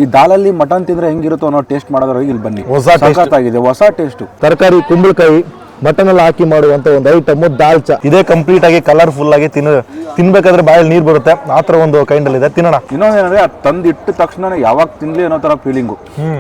ಈ ದಾಲಲ್ಲಿ ಮಟನ್ ತಿಂದ್ರೆ ಹೆಂಗಿರುತ್ತೋ ಅನ್ನೋ ಟೇಸ್ಟ್ ಮಾಡೋದ್ರಾಗ ಇಲ್ಲಿ ಬನ್ನಿ. ಹೊಸ ಟೇಸ್ಟ್. ತರಕಾರಿ, ಕುಂಬಳಕಾಯಿ, ಮಟನ್ ಎಲ್ಲ ಹಾಕಿ ಮಾಡುವಂತ ಒಂದು ಐಟಮ್ ದಾಲ್ಚಾ. ಇದೇ ಕಂಪ್ಲೀಟ್ ಆಗಿ ಕಲರ್ಫುಲ್ ಆಗಿ ತಿನ್ಬೇಕಾದ್ರೆ ಬಾಯಲ್ಲಿ ನೀರು ಬರುತ್ತೆ, ಆತರ ಒಂದು ಕೈಂಡ್ ಅಲ್ಲಿ ಇದೆ. ತಿನ್ನೋಣ. ಇನ್ನೊಂದೇನಂದ್ರೆ ಅದು ತಂದು ಇಟ್ಟ ತಕ್ಷಣ ಯಾವಾಗ ತಿನ್ಲಿ ಅನ್ನೋ ತರ ಫೀಲಿಂಗು.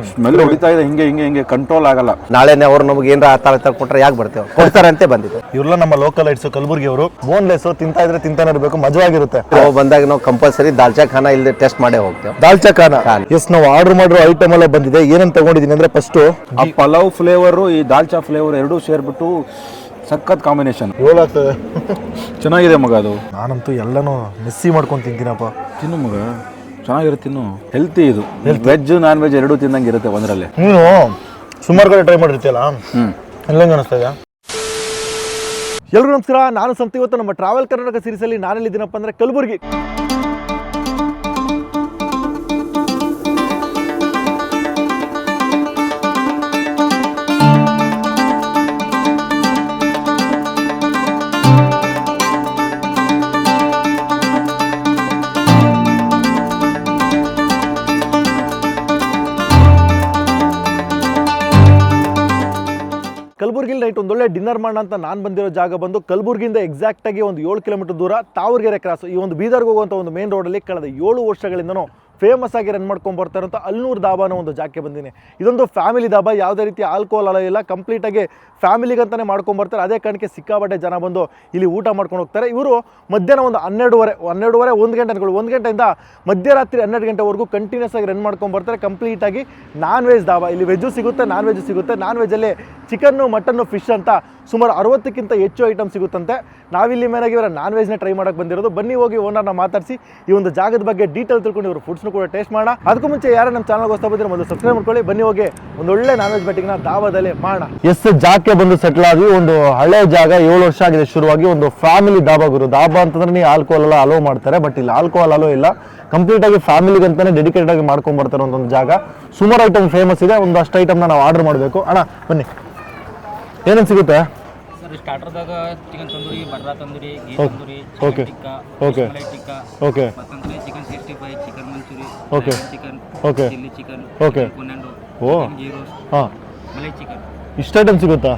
ಸ್ಮೆಲ್ ಹೊಡಿತಾ ಇದೆ, ಹಿಂಗೆ ಕಂಟ್ರೋಲ್ ಆಗಲ್ಲ. ನಾಳೆನೆ ಅವ್ರು ನಮ್ಗೆ ಏನಾರ ಕೊಟ್ರೆ ಯಾಕೆ ಬರ್ತೇವೆ, ಕೊಡ್ತಾರೆ ಅಂತ ಬಂದಿದೆ. ಇವ್ರಲ್ಲ ನಮ್ಮ ಲೋಕಲ್ ಐಟ್ಸ್ ಕಲಬುರ್ಗಿ ಅವರು. ಬೋನ್ಲೆಸ್ ತಿಂತಾ ಇದ್ರೆ ತಿಂತಾನೆ ಇರಬೇಕು, ಮಜವಾಗಿರುತ್ತೆ. ನಾವು ಬಂದಾಗ ನಾವು ಕಂಪಲ್ಸರಿ ದಾಲ್ಚಾ ಖಾನ ಇಲ್ಲಿ ಟೆಸ್ಟ್ ಮಾಡೇ ಹೋಗ್ತೇವೆ. ದಾಲ್ಚಾ ಖಾನ ಎಸ್ ನಾವು ಆರ್ಡರ್ ಮಾಡಿರೋ ಐಟಮ್ ಎಲ್ಲ ಬಂದಿದೆ. ಏನಂತ ತಗೊಂಡಿದ್ದೀನಿ ಅಂದ್ರೆ ಫಸ್ಟ್ ಆ ಪಲಾವ್ ಫ್ಲೇವರು ಈ ದಾಲ್ಚಾ ಫ್ಲೇವರ್ ಎರಡೂ ಸೇರ್ಬಿಟ್ಟು ಸಖತ್ ಕಾಂಬಿನೇಷನ್. ಏಳಾಗ್ತದೆ. ಚೆನ್ನಾಗಿದೆ ಮಗ ಅದು. ನಾನಂತೂ ಎಲ್ಲನೂ ಮೆಸ್ಸಿ ಮಾಡ್ಕೊಂಡು ತಿಂತೀನಪ್ಪ. ತಿನ್ನು ಮಗ, ಚೆನ್ನಾಗಿರುತ್ತೆ. ತಿನ್ನು, ಹೆಲ್ತಿ ಇದು. ವೆಜ್ ನಾನ್ ವೆಜ್ ಎರಡೂ ತಿಂದಂಗೆ ಇರುತ್ತೆ ಒಂದರಲ್ಲಿ. ನೀನು ಸುಮಾರು ಕಡೆ ಟ್ರೈ ಮಾಡಿರ್ತೀಯಲ್ಲ, ಹೆಂಗೆ ಅನಿಸ್ತಾ ಇದೆ? ಎಲ್ರಿಗೂ ನಮಸ್ಕಾರ, ನಾನು ಸಂತ. ಇವತ್ತು ನಮ್ಮ ಟ್ರಾವೆಲ್ ಕರ್ನಾಟಕ ಸೀರೀಸಲ್ಲಿ ನಾನೆಲ್ಲಿದ್ದೀನಪ್ಪ ಅಂದರೆ ಕಲಬುರ್ಗಿ. ಕಲಬುರ್ಗಿಲಿ ನೈಟ್ ಒಂದೊಳ್ಳೆ ಡಿನ್ನರ್ ಮಾಡೋಣ ಅಂತ ನಾನು ಬಂದಿರೋ ಜಾಗ ಬಂದು ಕಲಬುರ್ಗಿಯಿಂದ ಎಕ್ಸಾಕ್ಟಾಗಿ ಒಂದು 7 ಕಿಲೋಮೀಟರ್ ದೂರ ತಾವರ್ಗೆರೆ ಕ್ರಾಸ್. ಈ ಒಂದು ಬೀದರ್ಗೆ ಹೋಗುವಂಥ ಒಂದು ಮೇನ್ ರೋಡಲ್ಲಿ ಕಳೆದ 7 ವರ್ಷಗಳಿಂದನೂ ಫೇಮಸ್ ಆಗಿ ರನ್ ಮಾಡ್ಕೊಂಡು ಬರ್ತಾರಂಥ ಅಲ್ನೂರ್ ದಾಬಾ ಅನ್ನೋ ಒಂದು ಜಾಗಕ್ಕೆ ಬಂದಿನಿ. ಇದೊಂದು ಫ್ಯಾಮಿಲಿ ದಾಬಾ, ಯಾವುದೇ ರೀತಿ ಆಲ್ಕೋಹಾಲ್ ಅಲ್ಲ ಇಲ್ಲ, ಕಂಪ್ಲೀಟಾಗಿ ಫ್ಯಾಮಿಲಿಗಂತಲೇ ಮಾಡ್ಕೊಂಬರ್ತಾರೆ. ಅದೇ ಕಾರಣಕ್ಕೆ ಸಿಕ್ಕಾಪಟ್ಟೆ ಜನ ಬಂದು ಇಲ್ಲಿ ಊಟ ಮಾಡ್ಕೊಂಡು ಹೋಗ್ತಾರೆ. ಇವರು ಮಧ್ಯಾಹ್ನ ಒಂದು 12:30 1 ಗಂಟೆ ಅನ್ಕೊಳ್ಳಿ, 1 ಗಂಟೆಯಿಂದ ಮಧ್ಯರಾತ್ರಿ 12 ಗಂಟೆವರೆಗೂ ಕಂಟಿನ್ಯೂಸ್ ಆಗಿ ರನ್ ಮಾಡ್ಕೊಂಡು ಬರ್ತಾರೆ. ಕಂಪ್ಲೀಟಾಗಿ ನಾನ್ ವೆಜ್ ದಾಬಾ. ಇಲ್ಲಿ ವೆಜ್ಜು ಸಿಗುತ್ತೆ, ನಾನ್ ವೆಜ್ ಸಿಗುತ್ತೆ. ನಾನ್ ವೆಜ್ಜಲ್ಲಿ ಚಿಕನ್ನು, ಮಟನ್ನು, ಫಿಶ್ ಅಂತ ಸುಮಾರು 60ಕ್ಕಿಂತ ಹೆಚ್ಚು ಐಟಮ್ ಸಿಗುತ್ತಂತೆ. ನಾವಿಲ್ಲಿ ಮೇಲಾಗಿ ಇವರ ನಾನ್ ವೆಜ್ನ ಟ್ರೈ ಮಾಡೋಕ್ಕೆ ಬಂದಿರೋದು. ಬನ್ನಿ ಹೋಗಿ ಓನರ್ನ ಮಾತಾಡಿಸಿ ಈ ಒಂದು ಜಾಗದ ಬಗ್ಗೆ ಡೀಟೇಲ್ ತಿಳ್ಕೊಂಡು ಇವರು ಫುಡ್ಸ್ನು ಕೂಡ ಟೇಸ್ಟ್ ಮಾಡೋಣ. ಅದಕ್ಕೂ ಮುಂಚೆ ಯಾರು ನಮ್ಮ ಚಾನಲ್ಗೆ ಹೊಸ ಬಂದರೆ ಮೊದಲು ಸಬ್ಸ್ಕ್ರೈಬ್ ಮಾಡ್ಕೊಳ್ಳಿ. ಬನ್ನಿ ಹೋಗಿ ಒಂದೊಳ್ಳೆ ನಾನ್ ವೆಜ್ ಬೆಟ್ಟಿಂಗ್ನ ದಾಬಾದಲ್ಲಿ ಮಾಡೋಣ. ಎಸ್ ಜಾಗಕ್ಕೆ ಬಂದು ಸೆಟ್ಲ್ ಆಗಿ ಒಂದು ಹಳೆ ಜಾಗ 7 ವರ್ಷ ಆಗಿದೆ ಶುರುವಾಗಿ. ಒಂದು ಫ್ಯಾಮಿಲಿ ದಾಬಾ ಗುರು. ದಾಬಾ ಅಂತಂದ್ರೆ ನೀವು ಆಲ್ಕೋಹಾಲ್ ಎಲ್ಲ ಅಲೋ ಮಾಡ್ತಾರೆ, ಬಟ್ ಇಲ್ಲಿ ಆಲ್ಕೋಹಾಲ್ ಅಲೋ ಇಲ್ಲ. ಕಂಪ್ಲೀಟ್ ಆಗಿ ಫ್ಯಾಮಿಲಿಗೆ ಅಂತಾನೆ ಡೆಡಿಕೇಟೆಡ್ ಆಗಿ ಮಾಡ್ಕೊಂಡ್ ಬರ್ತಾರೆ ಒಂದು ಜಾಗ. ಸುಮಾರು ಐಟಮ್ ಫೇಮಸ್ ಇದೆ. ಒಂದಷ್ಟು ಐಟಮ್ನ ನಾವು ಆರ್ಡರ್ ಮಾಡಬೇಕು. ಅಣ್ಣ ಬನ್ನಿ, ಏನೇನು ಸಿಗುತ್ತೆ? ಸ್ಟಾರ್ಟರ್ದಾಗ chicken tandoori, barra tandoori, ghee tandoori, okay tikka, okay malai tikka, okay ಮತ್ತಂದ್ರೆ chicken 65, chicken manchurian, okay chicken, okay chilli chicken, okay ಕುನಂಡು, ಓ ಘೀ ರೋಸ್ಟ್, ಹಾಂ, ಮಲೈ ಚಿಕನ್. ಇಷ್ಟು ಐಟಮ್ ಸಿಗುತ್ತಾ?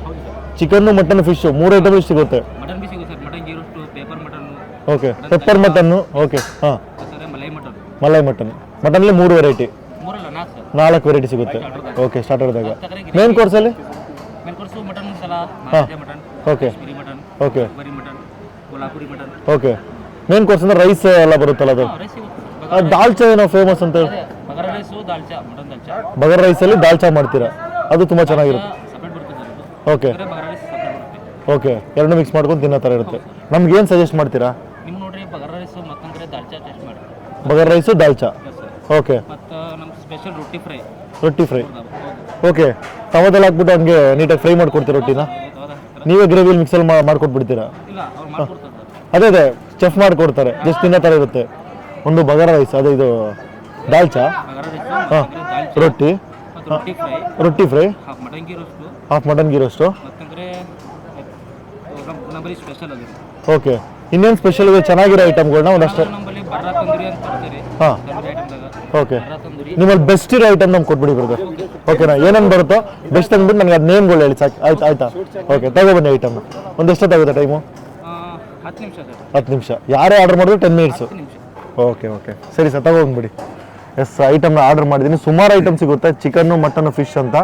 ಚಿಕನ್ನು, ಮಟನ್, ಫಿಶ್ 3 ಐಟಮ್ ಇಷ್ಟು ಸಿಗುತ್ತೆ. ಮಟನ್ ಬಿ ಸಿಗುತ್ತೆ sir. Mutton ghee roast, pepper mutton, okay pepper mutton, okay ಹಾಂ, sir malai mutton. Malai mutton. ಮಟನಲ್ಲಿ 3 ವೆರೈಟಿ, 4 ವೆರೈಟಿ ಸಿಗುತ್ತೆ. ಓಕೆ ಸ್ಟಾರ್ಟರ್ದಾಗ. ಮೇನ್ ಕೋರ್ಸಲ್ಲಿ main course mutton masala, Marathi mutton, okay Kashmiri mutton, okay ಬರಿ mutton, Kolhapuri mutton. Okay main course ಅಂದ್ರೆ ರೈಸ್ ಎಲ್ಲ ಬರುತ್ತಲ್ಲ ಅದು. ರೈಸ್ ಸಿಗುತ್ತೆ. ದಾಲ್ಚಾ ಏನೋ ಫೇಮಸ್ ಅಂತ. Bagara rice, dalcha, mutton dalcha. ಬಗರ್ ರೈಸಲ್ಲಿ ದಾಲ್ಚಾ ಮಾಡ್ತೀರಾ, ಅದು ತುಂಬ ಚೆನ್ನಾಗಿರುತ್ತೆ. ಸಪ್ರೇಟ್ ಬರುತ್ತೆ ಸರ್ ಅದು. ಓಕೆ ಬಗಾರ ರೈಸ್ ಸಪ್ರೇಟ್ ಬರುತ್ತೆ. ಓಕೆ, ಎರಡನ್ನೂ ಮಿಕ್ಸ್ ಮಾಡ್ಕೊಂಡು ತಿನ್ನೋ ಥರ ಇರುತ್ತೆ. ನಮ್ಗೆ ಏನು ಸಜೆಸ್ಟ್ ಮಾಡ್ತೀರಾ? ನಿಮ್ಮ ನೋಡ್ರಿ ಬಗಾರ ರೈಸು ಮತ್ತಂದ್ರೆ ದಾಲ್ಚಾ ಟೇಸ್ಟ್ ಮಾಡಿ. ಬಗರ್ ರೈಸು, ದಾಲ್ಚಾ. ಓಕೆ. ಮತ್ತು ನಮ್ಮ ಸ್ಪೆಷಲ್ ರೊಟ್ಟಿ ಫ್ರೈ. ರೊಟ್ಟಿ ಫ್ರೈ. ಓಕೆ, ತವದಲ್ಲಿ ಹಾಕ್ಬಿಟ್ಟು ಹಂಗೆ ನೀಟಾಗಿ ಫ್ರೈ ಮಾಡ್ಕೊಡ್ತೀರಾ ರೊಟ್ಟಿನ? ನೀವೇ ಗ್ರೇವಿಲಿ ಮಿಕ್ಸಲ್ಲಿ ಮಾಡ್ಕೊಟ್ಬಿಡ್ತೀರಾ? ಇಲ್ಲ, ಅವ್ರು ಮಾಡ್ಕೊಡ್ತಾರೆ. ಅದೇ ಅದೇ ಚೆಫ್ ಮಾಡಿಕೊಡ್ತಾರೆ, ಜಸ್ಟ್ ತಿನ್ನೋ ಥರ ಇರುತ್ತೆ. ಒಂದು ಬಗಾರ ರೈಸ್, ಅದೇ ಇದು ದಾಲ್ಚಾ. ಬಗಾರ ರೈಸು, ಹಾಂ, ರೊಟ್ಟಿ, ಮತ್ತು ರೊಟ್ಟಿ ಫ್ರೈ, ರೊಟ್ಟಿ fry, half mutton ghee roast, half mutton ghee roast. ಮತ್ತಂದ್ರೆ ನಮ್ಮಲ್ಲಿ ಸ್ಪೆಷಲ್ ಅದು. ಓಕೆ, ಇನ್ನೇನು ಸ್ಪೆಷಲ್ ಇದೆ ಚೆನ್ನಾಗಿರೋ ಐಟಮ್ಗಳನ್ನ ಒಂದಷ್ಟು? ನಮ್ಮಲ್ಲಿ ಬರ್ರಾ ತಂದೂರಿ ಅಂತ ಬರ್ತಾರೆ. ಹಾಂ, ತಂದೂರಿ ಐಟಮ್ದಾಗ ಓಕೆ. ಬರ್ರಾ ತಂದೂರಿ. ನಿಮ್ಮಲ್ಲಿ ಬೆಸ್ಟ್ ಇರೋ ಐಟಮ್ ನಮ್ಗೆ ಕೊಟ್ಬಿಡಿ ಬ್ರದರ್. ಓಕೆನಾ, ಏನೇನು ಬರುತ್ತೋ ಬೆಸ್ಟ್ ಅಂದ್ಬಿಟ್ಟು ನನಗೆ ಅದು ನೇಮ್ಗಳು ಹೇಳಿ ಸಾಕು. ಆಯ್ತಾ? ಓಕೆ, ತಗೊಬನ್ನಿ ಐಟಮ್ನ. ಒಂದೆಷ್ಟೊತ್ತಾಗುತ್ತೆ ಟೈಮು? 10 ನಿಮಿಷ ಸರ್. 10 ನಿಮಿಷ. ಯಾರೇ ಆರ್ಡರ್ ಮಾಡಿದ್ರು 10 ಮಿನಿಟ್ಸು. 10 ನಿಮಿಷ. ಓಕೆ ಓಕೆ, ಸರಿ ಸರ್, ತಗೊಂಡ್ಬಿಡಿ. ಎಸ್, ಐಟಮ್ನ ಆರ್ಡರ್ ಮಾಡಿದ್ದೀನಿ. ಸುಮಾರು ಐಟಮ್ ಸಿಗುತ್ತೆ, ಚಿಕನ್ನು, ಮಟನ್ನು, ಫಿಶ್ ಅಂತ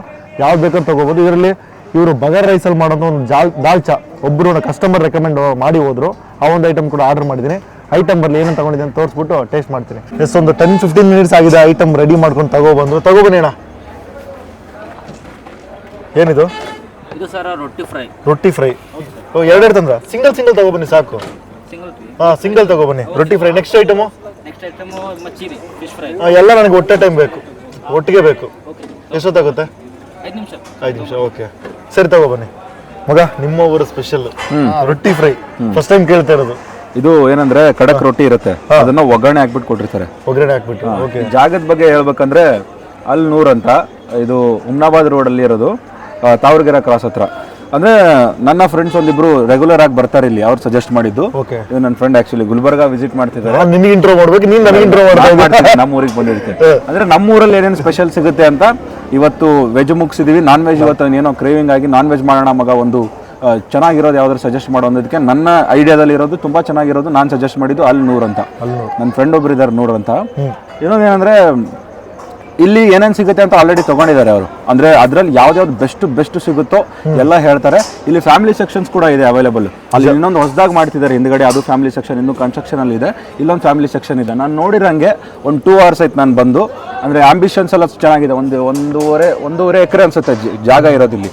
ಯಾವ್ದು ಬೇಕಾದ್ರೂ ತೊಗೋಬೋದು. ಇದರಲ್ಲಿ ಇವರು ಬಗರ್ ರೈಸಲ್ಲಿ ಮಾಡೋದು ಒಂದು ದಾಲ್ಚಾ, ಒಬ್ಬರು ಕಸ್ಟಮರ್ ರೆಕಮೆಂಡ್ ಮಾಡಿ ಹೋದ್ರು. ಆ ಒಂದು ಐಟಮ್ ಕೂಡ ಆರ್ಡರ್ ಮಾಡಿದ್ದೀನಿ. ಐಟಮ್ ಬರಲಿ ಏನೇನು ತೊಗೊಂಡಿದ್ದೀನಿ ಅಂತ ತೋರಿಸ್ಬಿಟ್ಟು ಟೇಸ್ಟ್ ಮಾಡ್ತೀನಿ. ಎಸ್, ಒಂದು 10-15 ಮಿನಿಟ್ಸ್ ಆಗಿದೆ ಐಟಮ್ ರೆಡಿ ಮಾಡ್ಕೊಂಡು ತಗೊಬನ್ನಿ ಅಣ್ಣ. ಏನಿದು? ಇದು ಸರ್ ರೊಟ್ಟಿ ಫ್ರೈ. ರೊಟ್ಟಿ ಫ್ರೈ. ಓ, ಎರಡೆರಡು ತಂದ್ರ? ಸಿಂಗಲ್ ತಗೊಬನ್ನಿ ಸಾಕು. ಸಿಂಗಲ್. ಹಾಂ, ಸಿಂಗಲ್ ತಗೊಬನ್ನಿ. ರೊಟ್ಟಿ fry. Next item? Next item ಮಚ್ಚೀರಿ ಫಿಶ್ ಫ್ರೈ. ಎಲ್ಲ ನನಗೆ ಟೈಮ್ ಬೇಕು, ಒಟ್ಟಿಗೆ ಬೇಕು. ಎಷ್ಟೊತ್ತಾಗುತ್ತೆ? 5 ನಿಮಿಷ. 5 ನಿಮಿಷ. ಓಕೆ, ಸರಿ, ತಗೊಬನ್ನಿ. ಮಗ, ನಿಮ್ಮ ಊರು ಸ್ಪೆಷಲ್ ರೊಟ್ಟಿ ಫ್ರೈ ಫಸ್ಟ್ ಟೈಮ್ ಕೇಳ್ತಾ ಇರೋದು. ಇದು ಏನಂದ್ರೆ ಕಡಕ್ ರೊಟ್ಟಿ ಇರುತ್ತೆ, ಅದನ್ನ ಒಗ್ಗರಣೆ ಹಾಕ್ಬಿಟ್ಟು ಕೊಟ್ಟಿರ್ತಾರೆ. ಒಗ್ಗರಣೆ ಹಾಕ್ಬಿಟ್ಟು. ಓಕೆ. ಜಾಗದ ಬಗ್ಗೆ ಹೇಳ್ಬೇಕಂದ್ರೆ ಅಲ್ನೂರ್ ಅಂತ, ಇದು ಹುಮ್ನಾಬಾದ್ ರೋಡ್ ಅಲ್ಲಿ ಇರೋದು, ತಾವರ್ಗೆರೆ ಕ್ರಾಸ್ ಹತ್ರ. ಅಂದ್ರೆ ನನ್ನ ಫ್ರೆಂಡ್ಸ್ ಒಂದಿಬ್ರು ರೆಗ್ಯುಲರ್ ಆಗಿ ಬರ್ತಾರೆ ಇಲ್ಲಿ, ಅವ್ರು ಸಜೆಸ್ಟ್ ಮಾಡಿದ್ದು. Okay. ಇದು ನನ್ನ ಫ್ರೆಂಡ್ ಆಕ್ಚುಲಿ ಗುಲ್ಬರ್ಗ ವಿಸಿಟ್ ಮಾಡ್ತಿದ್ದಾರೆ. ನಿನಗೆ ಇಂಟ್ರೋ ಮಾಡ್ಬೇಕು, ನೀನು ನನಗೆ ಇಂಟ್ರೋ ಮಾಡ್ಬೇಕು. ನಮ್ಮ ಊರಿಗೆ ಬಂದಿರ್ತೀನಿ. ಅಂದ್ರೆ ನಮ್ಮ ಊರಲ್ಲಿ ಏನೇನು ಸ್ಪೆಷಲ್ ಸಿಗುತ್ತೆ ಅಂತ ಇವತ್ತು ವೆಜ್ ಮುಗಿಸಿದೀವಿ. ನಾನ್ ವೆಜ್ ಇವತ್ತು ಏನೋ ಕ್ರೇವಿಂಗ್ ಆಗಿ ನಾನ್ ವೆಜ್ ಮಾಡೋಣ ಮಗ, ಒಂದು ಚೆನ್ನಾಗಿರೋದು ಯಾವ್ದಾದ್ರು ಸಜೆಸ್ಟ್ ಮಾಡೋ ಅನ್ನೋದಕ್ಕೆ ನನ್ನ ಐಡಿಯಾದಲ್ಲಿ ಇರೋದು ತುಂಬಾ ಚೆನ್ನಾಗಿರೋದು ನಾನು ಸಜೆಸ್ಟ್ ಮಾಡಿದ್ದು ಅಲ್ಲಿ ನೂರ್ ಅಂತ. ನನ್ನ ಫ್ರೆಂಡ್ ಒಬ್ರು ಇದ್ದಾರೆ ನೂರ್ ಅಂತ. ಇನ್ನೊಂದೇನಂದ್ರೆ ಇಲ್ಲಿ ಏನೇನು ಸಿಗುತ್ತೆ ಅಂತ ಆಲ್ರೆಡಿ ತಗೊಂಡಿದ್ದಾರೆ ಅವರು. ಅಂದ್ರೆ ಅದ್ರಲ್ಲಿ ಯಾವ್ದಾವ್ದು ಬೆಸ್ಟ್ ಸಿಗುತ್ತೋ ಎಲ್ಲ ಹೇಳ್ತಾರೆ. ಇಲ್ಲಿ ಫ್ಯಾಮಿಲಿ ಸೆಕ್ಷನ್ಸ್ ಕೂಡ ಇದೆ ಅವೈಲೇಬಲ್. ಅಲ್ಲಿ ಇನ್ನೊಂದು ಹೊಸದಾಗಿ ಮಾಡ್ತಿದ್ದಾರೆ ಹಿಂದ್ಗಡೆ, ಅದು ಫ್ಯಾಮಿಲಿ ಸೆಕ್ಷನ್ ಇನ್ನೂ ಕನ್ಸ್ಟ್ರಕ್ಷನ್ ಅಲ್ಲಿ ಇದೆ. ಇಲ್ಲೊಂದು ಫ್ಯಾಮಿಲಿ ಸೆಕ್ಷನ್ ಇದೆ. ನಾನು ನೋಡಿರಂಗೆ ಒಂದು 2 hours ಆಯ್ತು ನಾನು ಬಂದು. ಅಂದ್ರೆ ಆಂಬಿಷನ್ಸ್ ಎಲ್ಲ ಚೆನ್ನಾಗಿದೆ. ಒಂದೂವರೆ ಎಕರೆ ಅನ್ಸುತ್ತೆ ಜಾಗ ಇರೋದಿಲ್ಲಿ.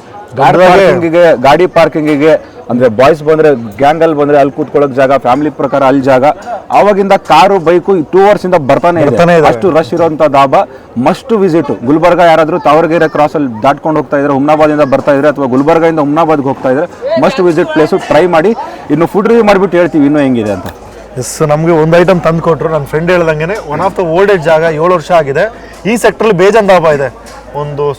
ಗಾಡಿ ಪಾರ್ಕಿಂಗಿಗೆ ಅಂದ್ರೆ ಬಾಯ್ಸ್ ಬಂದ್ರೆ ಗ್ಯಾಂಗ್ ಅಲ್ಲಿ ಬಂದ್ರೆ ಅಲ್ಲಿ ಕೂತ್ಕೊಳ್ಳೋಕ್ ಜಾಗ, ಫ್ಯಾಮಿಲಿ ಪ್ರಕಾರ ಅಲ್ಲಿ ಜಾಗ. ಆವಾಗಿಂದ ಕಾರು ಬೈಕು 2 hours ಇಂದ ಬರ್ತಾನೆ ಇದೆ. ಅಷ್ಟು ರಶ್ ಇರುವಂತ ಧಾಬಾ, ಮಸ್ಟ್ ವಿಸಿಟ್. ಗುಲ್ಬರ್ಗ ಯಾರಾದ್ರೂ ತಾವರಗೆರೆ ಕ್ರಾಸ್ ಅಲ್ಲಿ ದಾಟ್ಕೊಂಡು ಹೋಗ್ತಾ ಇದ್ರೆ, ಹುಮ್ನಾಬಾದ್ ಇಂದ ಬರ್ತಾ ಇದ್ರೆ ಅಥವಾ ಗುಲ್ಬರ್ಗ ಇಂದ ಹುಮ್ನಾಬಾದ್ಗೆ ಹೋಗ್ತಾ ಇದ್ರೆ ಮಸ್ಟ್ ವಿಸಿಟ್ ಪ್ಲೇಸು. ಟ್ರೈ ಮಾಡಿ. ಇನ್ನು ಫುಡ್ ರಿವ್ಯೂ ಮಾಡಿಬಿಟ್ಟು ಹೇಳ್ತೀವಿ ಇನ್ನೂ ಹೆಂಗಿದೆ ಅಂತ. ಎಸ್, ನಮಗೆ ಒಂದು ಐಟಮ್ ತಂದು ಕೊಟ್ಟರು. ನನ್ನ ಫ್ರೆಂಡ್ ಹೇಳ್ದಂಗೆ ಒನ್ ಆಫ್ ದ ಓಲ್ಡೇಜ್ ಜಾಗ, 7 ವರ್ಷ ಆಗಿದೆ. ಈ ಸೆಕ್ಟ್ರಲ್ಲಿ ಬೇಜಾನ್ ಧಾಬಾ ಇದೆ.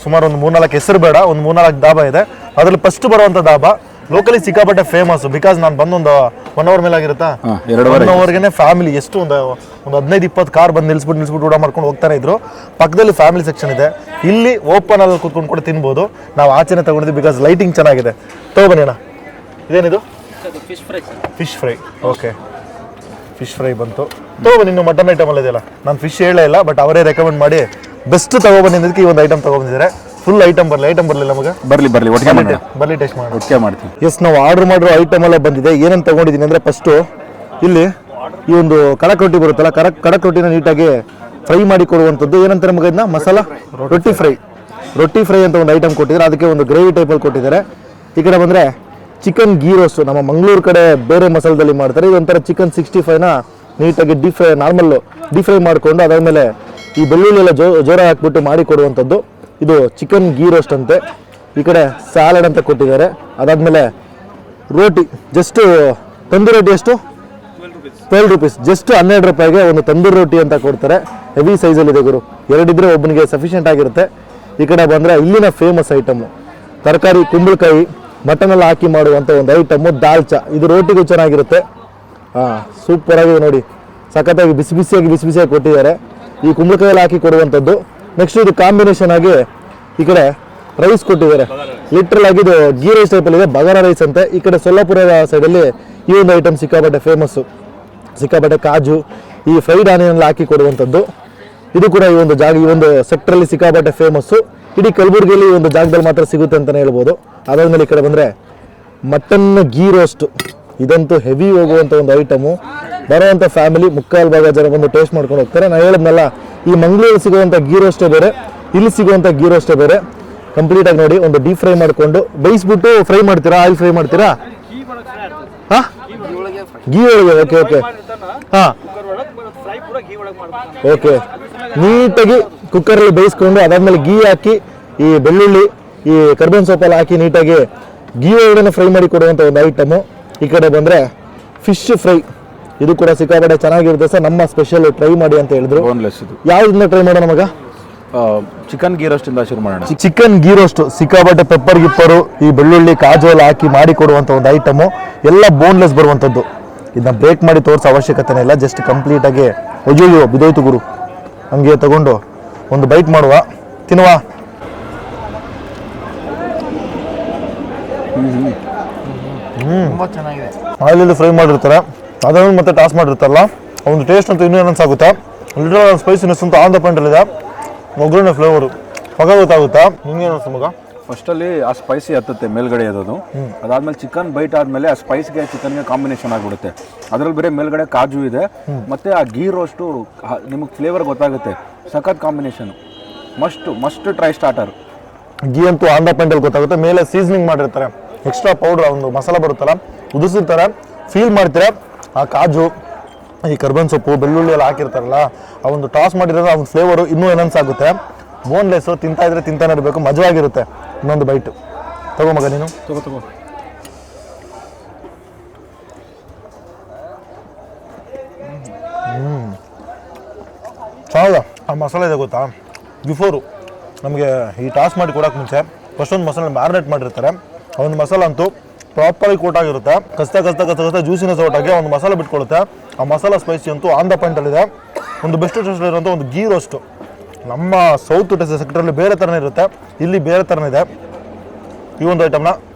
ಸುಮಾರು ಒಂದು 3-4 ಹೆಸರು ಬೇಡ, ಒಂದು 3-4 ಧಾಬಾ ಇದೆ. ಅದರಲ್ಲಿ ಫಸ್ಟ್ ಬರುವಂಥ ಧಾಬಾ ಲೋಕಲಿ ಸಿಕ್ಕಾಪಟ್ಟೆ ಫೇಮಸ್. ಬಿಕಾಸ್ ನಾನು ಬಂದೊಂದು 1 hour ಮೇಲೆ ಆಗಿರುತ್ತಾ, 1 hourಗೆ ಫ್ಯಾಮಿಲಿ ಎಷ್ಟು ಒಂದು 15-20 ಕಾರ್ ಬಂದು ನಿಲ್ಸ್ಬಿಟ್ಟು ಊಟ ಮಾಡ್ಕೊಂಡು ಹೋಗ್ತಾನೆ ಇದ್ರು. ಪಕ್ಕದಲ್ಲಿ ಫ್ಯಾಮಿಲಿ ಸೆಕ್ಷನ್ ಇದೆ. ಇಲ್ಲಿ ಓಪನ್ ಅಲ್ಲಿ ಕೂತ್ಕೊಂಡು ಕೂಡ ತಿನ್ಬೋದು. ನಾವು ಆಚೆನೆ ತಗೊಂಡಿದ್ವಿ ಬಿಕಾಸ್ ಲೈಟಿಂಗ್ ಚೆನ್ನಾಗಿದೆ. ತಗೊಬನ್ನಿ ಅಣ್ಣ. ಇದೇನಿದು? Fish fry. Okay, fish fry ಬಂತು. ತಗೊಬನ್ನಿ. ಇನ್ನು ಮಟನ್ ಐಟಮ್ ಎಲ್ಲ ಇದೆಯಲ್ಲ, ನಾನು ಫಿಶ್ ಹೇಳೇ ಇಲ್ಲ, ಬಟ್ ಅವರೇ ರೆಕಮೆಂಡ್ ಮಾಡಿ ಬೆಸ್ಟ್ ತಗೊಬಂದಿದ್ದಕ್ಕೆ ಈ ಒಂದು ಐಟಮ್ ತಗೊಂಡಿದ್ದಾರೆ. ಫುಲ್ ಐಟಮ್ ಬರಲಿಲ್ಲ ಮಗ? ಬರ್ಲಿ ಟೇಸ್ಟ್ ಮಾಡಿ ಒಟ್ಟಿಗೆ ಮಾಡ್ತೀವಿ. ಎಸ್, ನಾವು ಆರ್ಡರ್ ಮಾಡಿರೋ ಐಟಮ್ ಎಲ್ಲ ಬಂದಿದೆ. ಏನೇನು ತಗೊಂಡಿದ್ದೀನಿ ಅಂದರೆ, ಫಸ್ಟು ಇಲ್ಲಿ ಈ ಒಂದು ಕಡಕ್ ರೊಟ್ಟಿ ಬರುತ್ತಲ್ಲ, ಕಡಕ್ ರೊಟ್ಟಿನ ನೀಟಾಗಿ ಫ್ರೈ ಮಾಡಿ ಕೊಡುವಂಥದ್ದು. ಏನಂತಾರೆ ಮಗ ಇದನ್ನ? ಮಸಾಲ ರೊಟ್ಟಿ ಫ್ರೈ ಅಂತ ಒಂದು ಐಟಮ್ ಕೊಟ್ಟಿದ್ದಾರೆ. ಅದಕ್ಕೆ ಒಂದು ಗ್ರೇವಿ ಟೈಪಲ್ಲಿ ಕೊಟ್ಟಿದ್ದಾರೆ. ಈ ಕಡೆ ಬಂದರೆ ಚಿಕನ್ ಗೀ ರೋಸ್ಟ್. ನಮ್ಮ ಮಂಗಳೂರು ಕಡೆ ಬೇರೆ ಮಸಾಲದಲ್ಲಿ ಮಾಡ್ತಾರೆ. ಇದೊಂಥರ ಚಿಕನ್ 65ನ ನೀಟಾಗಿ ಡೀಪ್ ಫ್ರೈ ಮಾಡಿಕೊಂಡು ಅದಾದಮೇಲೆ ಈ ಬೆಳ್ಳುಳ್ಳಿ ಎಲ್ಲ ಜೋರ ಹಾಕ್ಬಿಟ್ಟು ಮಾಡಿ ಕೊಡುವಂಥದ್ದು. ಇದು ಚಿಕನ್ ಗೀ ರೋಸ್ಟ್ ಅಂತೆ. ಈ ಕಡೆ ಸ್ಯಾಲಡ್ ಅಂತ ಕೊಟ್ಟಿದ್ದಾರೆ. ಅದಾದಮೇಲೆ ರೋಟಿ, ಜಸ್ಟ್ ತಂದೂರಿ ರೋಟಿ ಎಷ್ಟು? 12 rupees. ಜಸ್ಟ್ 12 ರೂಪಾಯಿಗೆ ಒಂದು ತಂದೂರಿ ರೋಟಿ ಅಂತ ಕೊಡ್ತಾರೆ. ಹೆವಿ ಸೈಜಲ್ಲಿದೆ ಗುರು. 2 ಇದ್ರೆ ಒಬ್ಬನಿಗೆ ಸಫಿಷಿಯೆಂಟ್ ಆಗಿರುತ್ತೆ. ಈ ಕಡೆ ಬಂದರೆ ಇಲ್ಲಿನ ಫೇಮಸ್ ಐಟಮು ತರಕಾರಿ, ಕುಂಬಳಕಾಯಿ, ಮಟನ್ ಎಲ್ಲ ಹಾಕಿ ಮಾಡುವಂಥ ಒಂದು ಐಟಮು ದಾಲ್ಚಾ. ಇದು ರೋಟಿಗೂ ಚೆನ್ನಾಗಿರುತ್ತೆ. ಸೂಪರ್ ಆಗಿದೆ ನೋಡಿ, ಸಖತ್ತಾಗಿ ಬಿಸಿಯಾಗಿ ಕೊಟ್ಟಿದ್ದಾರೆ. ಈ ಕುಂಬಳಕಾಯಿ ಎಲ್ಲ ಹಾಕಿ ಕೊಡುವಂಥದ್ದು. ನೆಕ್ಸ್ಟ್ ಇದು ಕಾಂಬಿನೇಷನ್ ಆಗಿ ಈ ಕಡೆ ರೈಸ್ ಕೊಟ್ಟಿದ್ದಾರೆ. ಲಿಟ್ರಲ್ ಆಗಿ ಇದು ಗೀ ರೈಸ್ ಟೈಪಲ್ಲಿ ಇದೆ, ಬಗಾರ ರೈಸ್ ಅಂತೆ. ಈ ಕಡೆ ಸೊಲ್ಲಾಪುರ ಸೈಡಲ್ಲಿ ಈ ಒಂದು ಐಟಮ್ ಸಿಕ್ಕಾಪಟ್ಟೆ ಫೇಮಸ್ಸು. ಸಿಕ್ಕಾಪಟ್ಟೆ ಕಾಜು, ಈ ಫ್ರೈಡ್ ಆನಿಯನ್ ಎಲ್ಲ ಹಾಕಿ ಕೊಡುವಂಥದ್ದು. ಇದು ಕೂಡ ಈ ಒಂದು ಸೆಕ್ಟ್ರಲ್ಲಿ ಸಿಕ್ಕಾಪಟ್ಟೆ ಫೇಮಸ್ಸು. ಇಡೀ ಕಲಬುರಗಿಯಲ್ಲಿ ಈ ಒಂದು ಜಾಗದಲ್ಲಿ ಮಾತ್ರ ಸಿಗುತ್ತೆ ಅಂತಲೇ ಹೇಳ್ಬೋದು. ಅದಾದಮೇಲೆ ಈ ಕಡೆ ಬಂದರೆ ಮಟನ್ ಗೀ ರೋಸ್ಟು. ಇದಂತೂ ಹೆವಿ ಹೋಗುವಂಥ ಒಂದು ಐಟಮು. ಬರುವಂಥ ಫ್ಯಾಮಿಲಿ 3/4 ಜನ ಬಂದು ಟೇಸ್ಟ್ ಮಾಡ್ಕೊಂಡು ಹೋಗ್ತಾರೆ. ನಾನು ಹೇಳಿದ್ನಲ್ಲ, ಈ ಮಂಗಳೂರಲ್ಲಿ ಸಿಗುವಂಥ ಗೀ ರೋಸ್ಟೇ ಬೇರೆ, ಇಲ್ಲಿ ಸಿಗುವಂಥ ಗೀ ರೋಸ್ಟೇ ಬೇರೆ. ಕಂಪ್ಲೀಟಾಗಿ ನೋಡಿ, ಒಂದು ಡೀಪ್ ಫ್ರೈ ಮಾಡಿಕೊಂಡು ಬೇಯಿಸ್ಬಿಟ್ಟು ಫ್ರೈ ಮಾಡ್ತೀರಾ, ಆಯಿಲ್ ಫ್ರೈ ಮಾಡ್ತೀರಾ? ಹಾಂ, ಗೀ ಒಳಗೆ. ಓಕೆ ಹಾಂ, ಓಕೆ. ನೀಟಾಗಿ ಕುಕ್ಕರಲ್ಲಿ ಬೇಯಿಸ್ಕೊಂಡು ಅದಾದಮೇಲೆ ಗೀ ಹಾಕಿ, ಈ ಬೆಳ್ಳುಳ್ಳಿ, ಈ ಕರ್ಬೇವಿನ ಸೊಪ್ಪೆಲ್ಲ ಹಾಕಿ ನೀಟಾಗಿ ಗೀ ಒಳಗಡೆ ಫ್ರೈ ಮಾಡಿ ಕೊಡುವಂಥ ಒಂದು ಐಟಮು. ಈ ಕಡೆ ಬಂದರೆ ಫಿಶ್ ಫ್ರೈ. ಇದು ಕೂಡ ಸಿಕ್ಕಾಪಟ್ಟೆ ಚೆನ್ನಾಗಿರುತ್ತೆ ಸರ್. ನಮ್ಮ ಸ್ಪೆಷಲ್ ಟ್ರೈ ಮಾಡಿ ಅಂತ ಹೇಳಿದ್ರು. ಯಾವ್ದನ್ನ ಟ್ರೈ ಮಾಡೋಣ ಮಗ? ಚಿಕನ್ ಗೀ ರೋಸ್ಟ್ ಇಂದ ಶುರು ಮಾಡೋಣ. ಚಿಕನ್ ಗೀ ರೋಸ್ಟ್ ಸಿಕ್ಕಾಪಟ್ಟೆ ಪೆಪ್ಪರ್ ಗಿಪ್ಪರು, ಈ ಬೆಳ್ಳುಳ್ಳಿ, ಕಾಜು ಎಲ್ಲ ಹಾಕಿ ಮಾಡಿ ಕೊಡುವಂಥ ಒಂದು ಐಟಮು. ಎಲ್ಲ ಬೋನ್ಲೆಸ್ ಬರುವಂಥದ್ದು. ಇದನ್ನ ಬ್ರೇಕ್ ಮಾಡಿ ತೋರಿಸೋ ಅವಶ್ಯಕತೆನೇ ಇಲ್ಲ. ಜಸ್ಟ್ ಕಂಪ್ಲೀಟಾಗಿ ಅಯ್ಯೋ ಬಿದೋಯ್ತು ಗುರು. ಹಂಗೆ ತಗೊಂಡು ಒಂದು ಬೈಟ್ ಮಾಡುವ, ತಿನ್ನುವ. ಆಯಿಲಲ್ಲಿ ಫ್ರೈ ಮಾಡಿರ್ತಾರೆ, ಅದನ್ನು ಮತ್ತೆ ಟಾಸ್ ಮಾಡಿರ್ತಾರಲ್ಲ, ಒಂದು ಟೇಸ್ಟ್ ಅಂತ ಇನ್ನೂ ಅನ್ಸಾಗುತ್ತೆ. ಲಿಟರಲ್ ಸ್ಪೈಸಿನೆಸ್ ಅಂತ ಆನ್ ದ ಪಾಯಿಂಟಲ್ಲಿದೆ. ಒಗ್ಗರಣೆ ಫ್ಲೇವರು ಮಗ ಗೊತ್ತಾಗುತ್ತಾ? ನಿಂಗೇನು ಅನ್ಸುತ್ತೆ ಮಗ? ಫಸ್ಟಲ್ಲಿ ಆ ಸ್ಪೈಸಿ ಹತ್ತುತ್ತೆ ಮೇಲ್ಗಡೆ ಇರೋದು. ಅದಾದ್ಮೇಲೆ ಚಿಕನ್ ಬೈಟ್ ಆದಮೇಲೆ ಆ ಸ್ಪೈಸ್ಗೆ ಚಿಕನ್ಗೆ ಕಾಂಬಿನೇಷನ್ ಆಗಿಬಿಡುತ್ತೆ. ಅದರಲ್ಲಿ ಬೇರೆ ಮೇಲ್ಗಡೆ ಕಾಜು ಇದೆ, ಮತ್ತೆ ಆ ಗೀ ರೋಸ್ಟು ನಿಮಗೆ ಫ್ಲೇವರ್ ಗೊತ್ತಾಗುತ್ತೆ. ಸಖತ್ combination. Must try starter. Ghee ಅಂತೂ ಆನ್ ದ ಪಾಯಿಂಟಲ್ಲಿ ಗೊತ್ತಾಗುತ್ತೆ. ಮೇಲೆ ಸೀಸನಿಂಗ್ ಮಾಡಿರ್ತಾರೆ, ಎಕ್ಸ್ಟ್ರಾ ಪೌಡ್ರ್, ಒಂದು ಮಸಾಲ ಬರುತ್ತಲ್ಲ, ಉದಿಸಿರ್ತಾರೆ. ಫೀಲ್ ಮಾಡ್ತೀರಾ ಆ ಕಾಜು, ಈ ಕರ್ಬೇವಿನ ಸೊಪ್ಪು, ಬೆಳ್ಳುಳ್ಳಿ ಎಲ್ಲ ಹಾಕಿರ್ತಾರಲ್ಲ, ಆ ಒಂದು ಟಾಸ್ ಮಾಡಿರೋದು ಆ ಒಂದು ಫ್ಲೇವರು ಇನ್ನೂ ಏನನ್ಸಾಗುತ್ತೆ. ಬೋನ್ಲೆಸ್ಸು, ತಿಂತಾ ಇದ್ರೆ ತಿಂತಾನೆ ಇರಬೇಕು, ಮಜವಾಗಿರುತ್ತೆ. ಇನ್ನೊಂದು ಬೈಟು ತಗೋ ಮಗ ನೀನು. ತಗೋ. ಚೆನ್ನಾಗ ಆ ಮಸಾಲೆ ಇದೆ ಗೊತ್ತಾ? ಬಿಫೋರು ನಮಗೆ ಈ ಟಾಸ್ ಮಾಡಿ ಕೊಡೋಕೆ ಮುಂಚೆ ಫಸ್ಟ್ ಒಂದು ಮಸಾಲೆ ಮ್ಯಾರಿನೇಟ್ ಮಾಡಿರ್ತಾರೆ. ಒಂದು ಮಸಾಲ ಅಂತೂ ಪ್ರಾಪರಾಗಿ ಕೋಟ್ ಆಗಿರುತ್ತೆ. ಕಸ್ತಾ ಜ್ಯೂಸಿನೆಸ್ ಔಟಾಗಿ ಒಂದು ಮಸಾಲ ಬಿಟ್ಕೊಳ್ಳುತ್ತೆ. ಆ ಮಸಾಲ ಸ್ಪೈಸಿ ಅಂತೂ ಆನ್ ದ ಪಾಯಿಂಟಲ್ಲಿದೆ. ಒಂದು ಬೆಸ್ಟ್ ಟೇಸ್ಟ್ ಇರುವಂಥ ಒಂದು ಗೀ ರೋಸ್ಟು. ನಮ್ಮ ಸೌತ್ ಸೆಕ್ಟರಲ್ಲಿ ಬೇರೆ ಥರನೇ ಇರುತ್ತೆ, ಇಲ್ಲಿ ಬೇರೆ ಥರನೇ ಇದೆ. ಈ ಒಂದು ಐಟಮ್ನ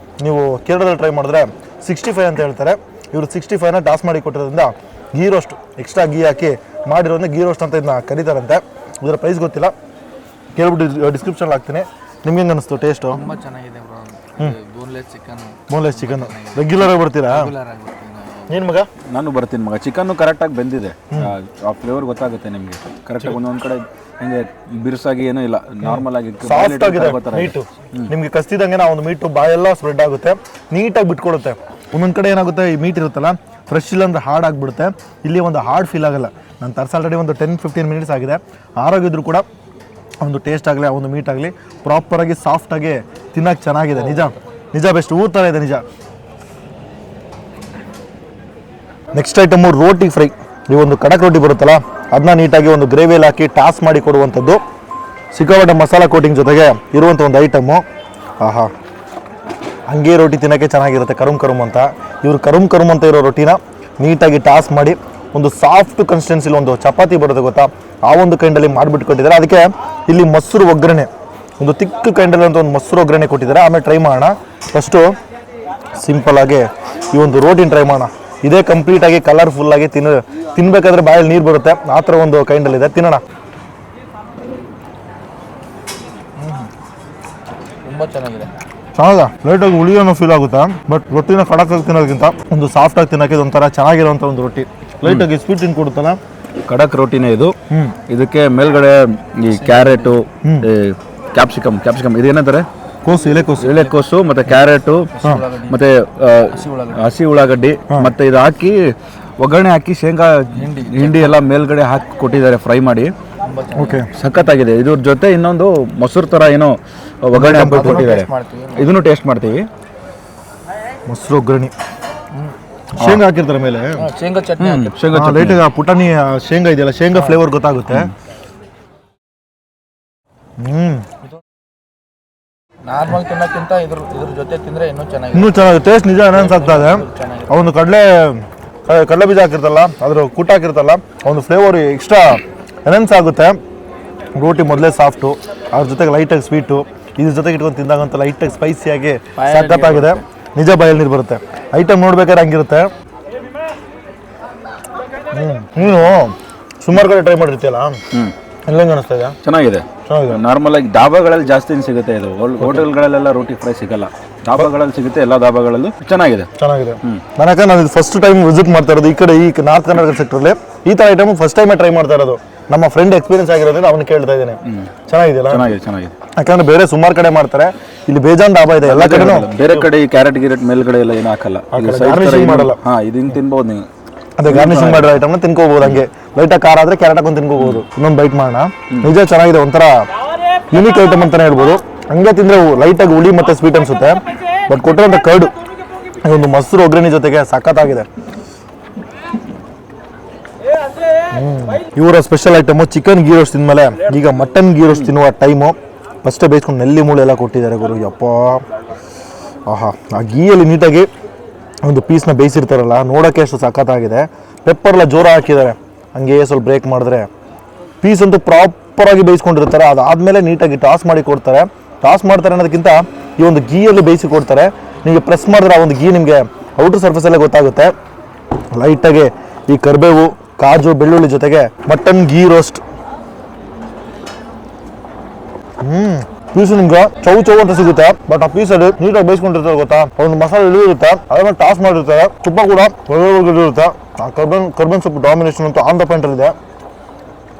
ನೀವು ಕೇರಳದಲ್ಲಿ ಟ್ರೈ ಮಾಡಿದ್ರೆ 65 ಅಂತ ಹೇಳ್ತಾರೆ. ಇವರು 65ನ ಟಾಸ್ ಮಾಡಿ ಕೊಟ್ಟಿರೋದ್ರಿಂದ ಗೀ ರೋಸ್ಟ್ ಎಕ್ಸ್ಟ್ರಾ ಗೀ ಹಾಕಿ ಮಾಡಿರೋದ್ರಿಂದ ಗೀ ರೋಸ್ಟ್ ಅಂತ ಇದನ್ನ ಕರೀತಾರಂತೆ. ಇದರ ಪ್ರೈಸ್ ಗೊತ್ತಿಲ್ಲ, ಕೇಳ್ಬಿಟ್ಟು ಡಿಸ್ಕ್ರಿಪ್ಷನ್ ಹಾಕ್ತೀನಿ. ನಿಮ್ಗೆ ಹೆಂಗೆ ಅನಿಸ್ತು ಟೇಸ್ಟು? ತುಂಬ ಚೆನ್ನಾಗಿದೆ ಬ್ರೋ. ಬೋನ್ಲೆಸ್ ಚಿಕನ್ ರೆಗ್ಯುಲರ್ ಆಗಿ ಬರ್ತೀರಾ? ಏನು ಮಗ? ನಾನು ಬರ್ತೀನಿ ಮಗ. ಚಿಕನ್ನು ಕರೆಕ್ಟಾಗಿ ಬೆಂದಿದೆ, ಆ ಫ್ಲೇವರ್ ಗೊತ್ತಾಗುತ್ತೆ ನಿಮಗೆ ಕರೆಕ್ಟಾಗಿ. ಒಂದೊಂದು ಕಡೆ ಹಿಂಗೆ ಬಿರುಸಾಗಿ ಏನೂ ಇಲ್ಲ, ನಾರ್ಮಲ್ ಆಗಿ ಸಾಫ್ಟ್ ಆಗಿದೆ ಮೀಟು. ನಿಮಗೆ ಕಸ್ತಿದಂಗೆ ನಾವು ಒಂದು ಮೀಟು ಬಾಯೆಲ್ಲ ಸ್ಪ್ರೆಡ್ ಆಗುತ್ತೆ, ನೀಟಾಗಿ ಬಿಟ್ಕೊಡುತ್ತೆ. ಒಂದೊಂದು ಕಡೆ ಏನಾಗುತ್ತೆ, ಈ ಮೀಟ್ ಇರುತ್ತಲ್ಲ ಫ್ರೆಶ್ ಇಲ್ಲ ಅಂದರೆ ಹಾರ್ಡ್ ಆಗಿಬಿಡುತ್ತೆ. ಇಲ್ಲಿ ಒಂದು ಹಾರ್ಡ್ ಫೀಲ್ ಆಗಲ್ಲ. ನಾನು ತರ್ಸಿ ಆಲ್ರೆಡಿ ಒಂದು 10-15 ಮಿನಿಟ್ಸ್ ಆಗಿದೆ. ಆರೋಗಿದ್ರು ಕೂಡ ಒಂದು ಟೇಸ್ಟ್ ಆಗಲಿ, ಆ ಒಂದು ಮೀಟ್ ಆಗಲಿ ಪ್ರಾಪರಾಗಿ ಸಾಫ್ಟಾಗಿ ತಿನ್ನೋಕೆ ಚೆನ್ನಾಗಿದೆ. ನಿಜ ಬೆಸ್ಟ್ ಊರ ಥರ ಇದೆ ನಿಜ. ನೆಕ್ಸ್ಟ್ ಐಟಮು ರೋಟಿ ಫ್ರೈ. ಈ ಒಂದು ಕಡಕ್ ರೋಟಿ ಬರುತ್ತಲ್ಲ ಅದನ್ನ ನೀಟಾಗಿ ಒಂದು ಗ್ರೇವಿಯಲ್ಲಿ ಹಾಕಿ ಟಾಸ್ ಮಾಡಿ ಕೊಡುವಂಥದ್ದು. ಸಿಕ್ಕಾಪಟ್ಟೆ ಮಸಾಲ ಕೋಟಿಂಗ್ ಜೊತೆಗೆ ಇರುವಂಥ ಒಂದು ಐಟಮು. ಆಹಾ, ಹಂಗೆ ರೋಟಿ ತಿನ್ನೋಕ್ಕೆ ಚೆನ್ನಾಗಿರುತ್ತೆ. ಕರುಮ್ ಅಂತ ಇವರು ಕರುಮ್ ಅಂತ ಇರೋ ರೊಟ್ಟಿನ ನೀಟಾಗಿ ಟಾಸ್ ಮಾಡಿ ಒಂದು ಸಾಫ್ಟ್ ಕನ್ಸಿಸ್ಟೆನ್ಸಿಲಿ ಒಂದು ಚಪಾತಿ ಬರುತ್ತೆ ಗೊತ್ತಾ, ಆ ಒಂದು ಕೈಂಡಲ್ಲಿ ಮಾಡಿಬಿಟ್ಟು ಕೊಟ್ಟಿದ್ದಾರೆ. ಅದಕ್ಕೆ ಇಲ್ಲಿ ಮೊಸರು ಒಗ್ಗರಣೆ, ಒಂದು ತಿಕ್ಕ ಕೈಂಡಲ್ಲಿ ಅಂತ ಒಂದು ಮೊಸರು ಒಗ್ಗರಣೆ ಕೊಟ್ಟಿದ್ದಾರೆ. ಆಮೇಲೆ ಟ್ರೈ ಮಾಡೋಣ. ಫಸ್ಟು ಸಿಂಪಲ್ಲಾಗಿ ಈ ಒಂದು ರೋಟಿನ ಟ್ರೈ ಮಾಡೋಣ. ಇದೇ ಕಂಪ್ಲೀಟಾಗಿ ಕಲರ್ಫುಲ್ಲಾಗಿ ತಿನ್ನಬೇಕಾದ್ರೆ ಬಾಯಲ್ಲಿ ನೀರು ಬರುತ್ತೆ, ಆ ಥರ ಒಂದು ಕೈಂಡಲ್ಲಿದೆ. ತಿನ್ನೋಣ. ತುಂಬ ಚೆನ್ನಾಗಿದೆ. ಚೆನ್ನಾಗ ಲೈಟಾಗಿ ಹುಳಿಯನ್ನು ಫೀಲ್ ಆಗುತ್ತೆ. ಬಟ್ ರೊಟ್ಟಿನ ಕಡಕಾಗಿ ತಿನ್ನೋದಕ್ಕಿಂತ ಒಂದು ಸಾಫ್ಟಾಗಿ ತಿನ್ನೋಕೆ ಒಂಥರ ಚೆನ್ನಾಗಿರೋಂಥ ಒಂದು ರೊಟ್ಟಿ. ಲೈಟಾಗಿ ಸ್ವೀಟ್ ತಿನ್ ಕೊಡುತ್ತಲ್ಲ, ಕಡಕ್ ರೋಟಿನೇ ಇದು. ಇದಕ್ಕೆ ಮೇಲ್ಗಡೆ ಈ ಕ್ಯಾರೆಟು, ಕ್ಯಾಪ್ಸಿಕಮ್ ಇದೇನಂತಾರೆ, ಎಲೆಕೋಸು ಮತ್ತೆ ಕ್ಯಾರೆಟು ಮತ್ತೆ ಹಸಿ ಉಳ್ಳಾಗಡ್ಡಿ ಮತ್ತೆ ಇದು ಹಾಕಿ ಒಗ್ಗರಣೆ ಹಾಕಿ ಶೇಂಗಾ ಹಿಂಡಿ ಎಲ್ಲ ಮೇಲ್ಗಡೆ ಹಾಕಿ ಕೊಟ್ಟಿದ್ದಾರೆ ಫ್ರೈ ಮಾಡಿ. ಓಕೆ, ಸಖತ್ತಾಗಿದೆ. ಇದ್ರ ಜೊತೆ ಇನ್ನೊಂದು ಮೊಸರು ತರ ಏನೋ ಒಗ್ಗರಣೆ ಹಾಕ್ಬಿಟ್ಟು ಕೊಟ್ಟಿದ್ದಾರೆ, ಇದನ್ನು ಟೇಸ್ಟ್ ಮಾಡ್ತೀವಿ. ಮೊಸರು ಒಗ್ಗರಣೆ ಶೇಂಗಾ ಹಾಕಿರ್ತಾರೆ ಮೇಲೆ, ಶೇಂಗಾ ಚಟ್ನಿ, ಲೈಟಾಗಿ ಪುಟಾಣಿ ಶೇಂಗಾ ಇದೆಯಲ್ಲ, ಶೇಂಗಾ ಫ್ಲೇವರ್ ಗೊತ್ತಾಗುತ್ತೆ. ನಾರ್ಮಲ್ ತಿನ್ನೋಕ್ಕಿಂತ ಇದ್ರ ಜೊತೆ ತಿಂದರೆ ಇನ್ನೂ ಚೆನ್ನಾಗಿದೆ. ಟೇಸ್ಟ್ ನಿಜ ಎನ್ಹಾನ್ಸ್ ಆಗ್ತಾ ಇದೆ. ಅವನು ಕಡಲೆ ಬೀಜ ಹಾಕಿರ್ತಲ್ಲ, ಅದ್ರ ಕೂಟ ಹಾಕಿರ್ತಲ್ಲ, ಒಂದು ಫ್ಲೇವರ್ ಎಕ್ಸ್ಟ್ರಾ ಎನ್ಹಾನ್ಸ್ ಆಗುತ್ತೆ. ರೋಟಿ ಮೊದಲೇ ಸಾಫ್ಟು, ಅದ್ರ ಜೊತೆಗೆ ಲೈಟಾಗಿ ಸ್ವೀಟು, ಇದ್ರ ಜೊತೆಗೆ ಇಟ್ಕೊಂಡು ತಿಂದಾಗಂತ ಲೈಟಾಗಿ ಸ್ಪೈಸಿಯಾಗಿ ಸಖತ್ತಾಗಿದೆ. ನಿಜ ಬಾಯಲ್ಲಿ ನೀರು ಬರುತ್ತೆ. ಐಟಮ್ ನೋಡ್ಬೇಕಾದ್ರೆ ಹಂಗಿರುತ್ತೆ. ನೀನು ಸುಮಾರು ಕಡೆ ಟ್ರೈ ಮಾಡಿರ್ತೀಯಲ್ಲ, ಹೆಂಗೆ ಅನಿಸ್ತಾ ಇದೆ? ಚೆನ್ನಾಗಿದೆ. ನಾರ್ಮಲ್ ಆಗಿ ಡಾಬಾಗಳಲ್ಲಿ ಜಾಸ್ತಿ ಸಿಗುತ್ತೆ ಇದು, ಹೋಟೆಲ್ಗಳಲ್ಲೆಲ್ಲ ರೋಟಿ ಫ್ರೈ ಸಿಗಲ್ಲ, ಡಾಬಾಗಳಲ್ಲಿ ಸಿಗುತ್ತೆ. ಎಲ್ಲ ಡಾಬಾಗಳಲ್ಲೂ ಚೆನ್ನಾಗಿದೆ. ನಾನು ಫಸ್ಟ್ ಟೈಮ್ ವಿಸಿಟ್ ಮಾಡ್ತಾ ಇರೋದು ಈ ಕಡೆ, ಈ ನಾರ್ತ್ ಕರ್ನಾಟಕ ಸೆಕ್ಟರ್ಲಿ ಈ ಥರ ಐಟಮ್ ಫಸ್ಟ್ ಟೈಮೇ ಟ್ರೈ ಮಾಡ್ತಾ ಇರೋದು. ನಮ್ಮ ಫ್ರೆಂಡ್ ಎಕ್ಸ್ಪೀರಿಯನ್ಸ್ ಆಗಿರೋದ್ರಿಂದ ಅವನು ಕೇಳ್ತಾ ಇದ್ದೇನೆ. ಚೆನ್ನಾಗಿದೆಯಲ್ಲ? ಚೆನ್ನಾಗಿದೆ. ಯಾಕಂದ್ರೆ ಬೇರೆ ಸುಮಾರು ಕಡೆ ಮಾಡ್ತಾರೆ, ಇಲ್ಲಿ ಬೇಜಾನ್ ಡಾಬಾ ಇದೆ ಎಲ್ಲ ಕಡೆನೂ. ಬೇರೆ ಕಡೆ ಈ ಕ್ಯಾರೆಟ್ ಮೇಲ್ಗಡೆ ಎಲ್ಲ ಏನು ಹಾಕಲ್ಲ, ಮಾಡಲ್ಲ. ಇದನ್ನ ತಿನ್ಬೋದು ನೀವು. ಅದೇ ಗಾರ್ನಿಶಿಂಗ್ ಮಾಡಿರೋ ಐಟಮ್ನ ತಿನ್ಕೋಬಹುದು. ಹಂಗೆ ಲೈಟಾಗಿ ಖಾರ ಆದ್ರೆ ಕ್ಯಾರೆಟ್ ಹಾಕೊಂಡು ತಿನ್ಕೋಬಹುದು. ಇನ್ನೊಂದು ಬೈಟ್ ಮಾಡೋಣ. ನಿಜ ಚೆನ್ನಾಗಿದೆ, ಒಂಥರ ಯೂನಿಕ್ ಐಟಮ್ ಅಂತಾನೆ ಹೇಳ್ಬೋದು. ಹಂಗೆ ತಿಂದ್ರೆ ಲೈಟಾಗಿ ಹುಳಿ ಮತ್ತೆ ಸ್ವೀಟ್ ಅನ್ಸುತ್ತೆ. ಬಟ್ ಕೊಟ್ಟಿರೋಂಥ ಕರ್ಡು, ಒಂದು ಮೊಸರು ಒಗ್ಗರಣೆ ಜೊತೆಗೆ ಸಖತ್ತಾಗಿದೆ. ಇವರ special item chicken ghee roast ತಿಂದ್ಮೇಲೆ ಈಗ ಮಟನ್ ಗೀ ರೋಸ್ಟ್ ತಿನ್ನುವ ಟೈಮು. ಫಸ್ಟೇ ಬೇಯಿಸ್ಕೊಂಡು ನೆಲ್ಲಿ ಮೂಳೆ ಎಲ್ಲ ಕೊಟ್ಟಿದ್ದಾರೆ ಗುರು. ಯಪ್ಪ, ಆಹಾ, ಆ ಗೀಯಲ್ಲಿ ನೀಟಾಗಿ ಒಂದು ಪೀಸ್ನ ಬೇಯಿಸಿರ್ತಾರಲ್ಲ, ನೋಡೋಕ್ಕೆ ಅಷ್ಟು ಸಖತ್ತಾಗಿದೆ. ಪೆಪ್ಪರ್ಲ್ಲ ಜೋರ ಹಾಕಿದ್ದಾರೆ, ಹಂಗೆ ಸ್ವಲ್ಪ ಬ್ರೇಕ್ ಮಾಡಿದ್ರೆ ಪೀಸ್ ಅಂತೂ ಪ್ರಾಪರಾಗಿ ಬೇಯಿಸ್ಕೊಂಡಿರ್ತಾರೆ. ಅದಾದಮೇಲೆ ನೀಟಾಗಿ ಟಾಸ್ ಮಾಡಿ ಕೊಡ್ತಾರೆ. ಟಾಸ್ ಮಾಡ್ತಾರೆ ಅನ್ನೋದಕ್ಕಿಂತ ಈ ಒಂದು ಗೀಯಲ್ಲಿ ಬೇಯಿಸಿ ಕೊಡ್ತಾರೆ. ನಿಮಗೆ ಪ್ರೆಸ್ ಮಾಡಿದ್ರೆ ಆ ಒಂದು ಗೀ ನಿಮಗೆ ಔಟರ್ ಸರ್ಫೇಸಲ್ಲೇ ಗೊತ್ತಾಗುತ್ತೆ. ಲೈಟಾಗಿ ಈ ಕರಿಬೇವು, ಕಾಜು, ಬೆಳ್ಳುಳ್ಳಿ ಜೊತೆಗೆ ಮಟನ್ ಗೀ ರೋಸ್ಟ್. ಪೀಸು ನಿಮ್ಗೆ ಚೌ ಅಂತ ಸಿಗುತ್ತೆ. ಬಟ್ ಆ ಪೀಸಲ್ಲಿ ನೀಟಾಗಿ ಬೇಯಿಸ್ಕೊಂಡಿರ್ತಾರೆ ಗೊತ್ತಾ, ಒಂದು ಮಸಾಲೆ ಇಳಿದಿರುತ್ತೆ, ಅದನ್ನ ಟಾಸ್ ಮಾಡಿರ್ತಾರೆ. ತುಪ್ಪ ಕೂಡ ಇರುತ್ತೆ. ಆ ಕರ್ಬೇನ್ ಸೊಪ್ಪು ಡಾಮಿನೇಷನ್ ಅಂತೂ ಆನ್ ದ ಪಾಯಿಂಟ್ ಇದೆ.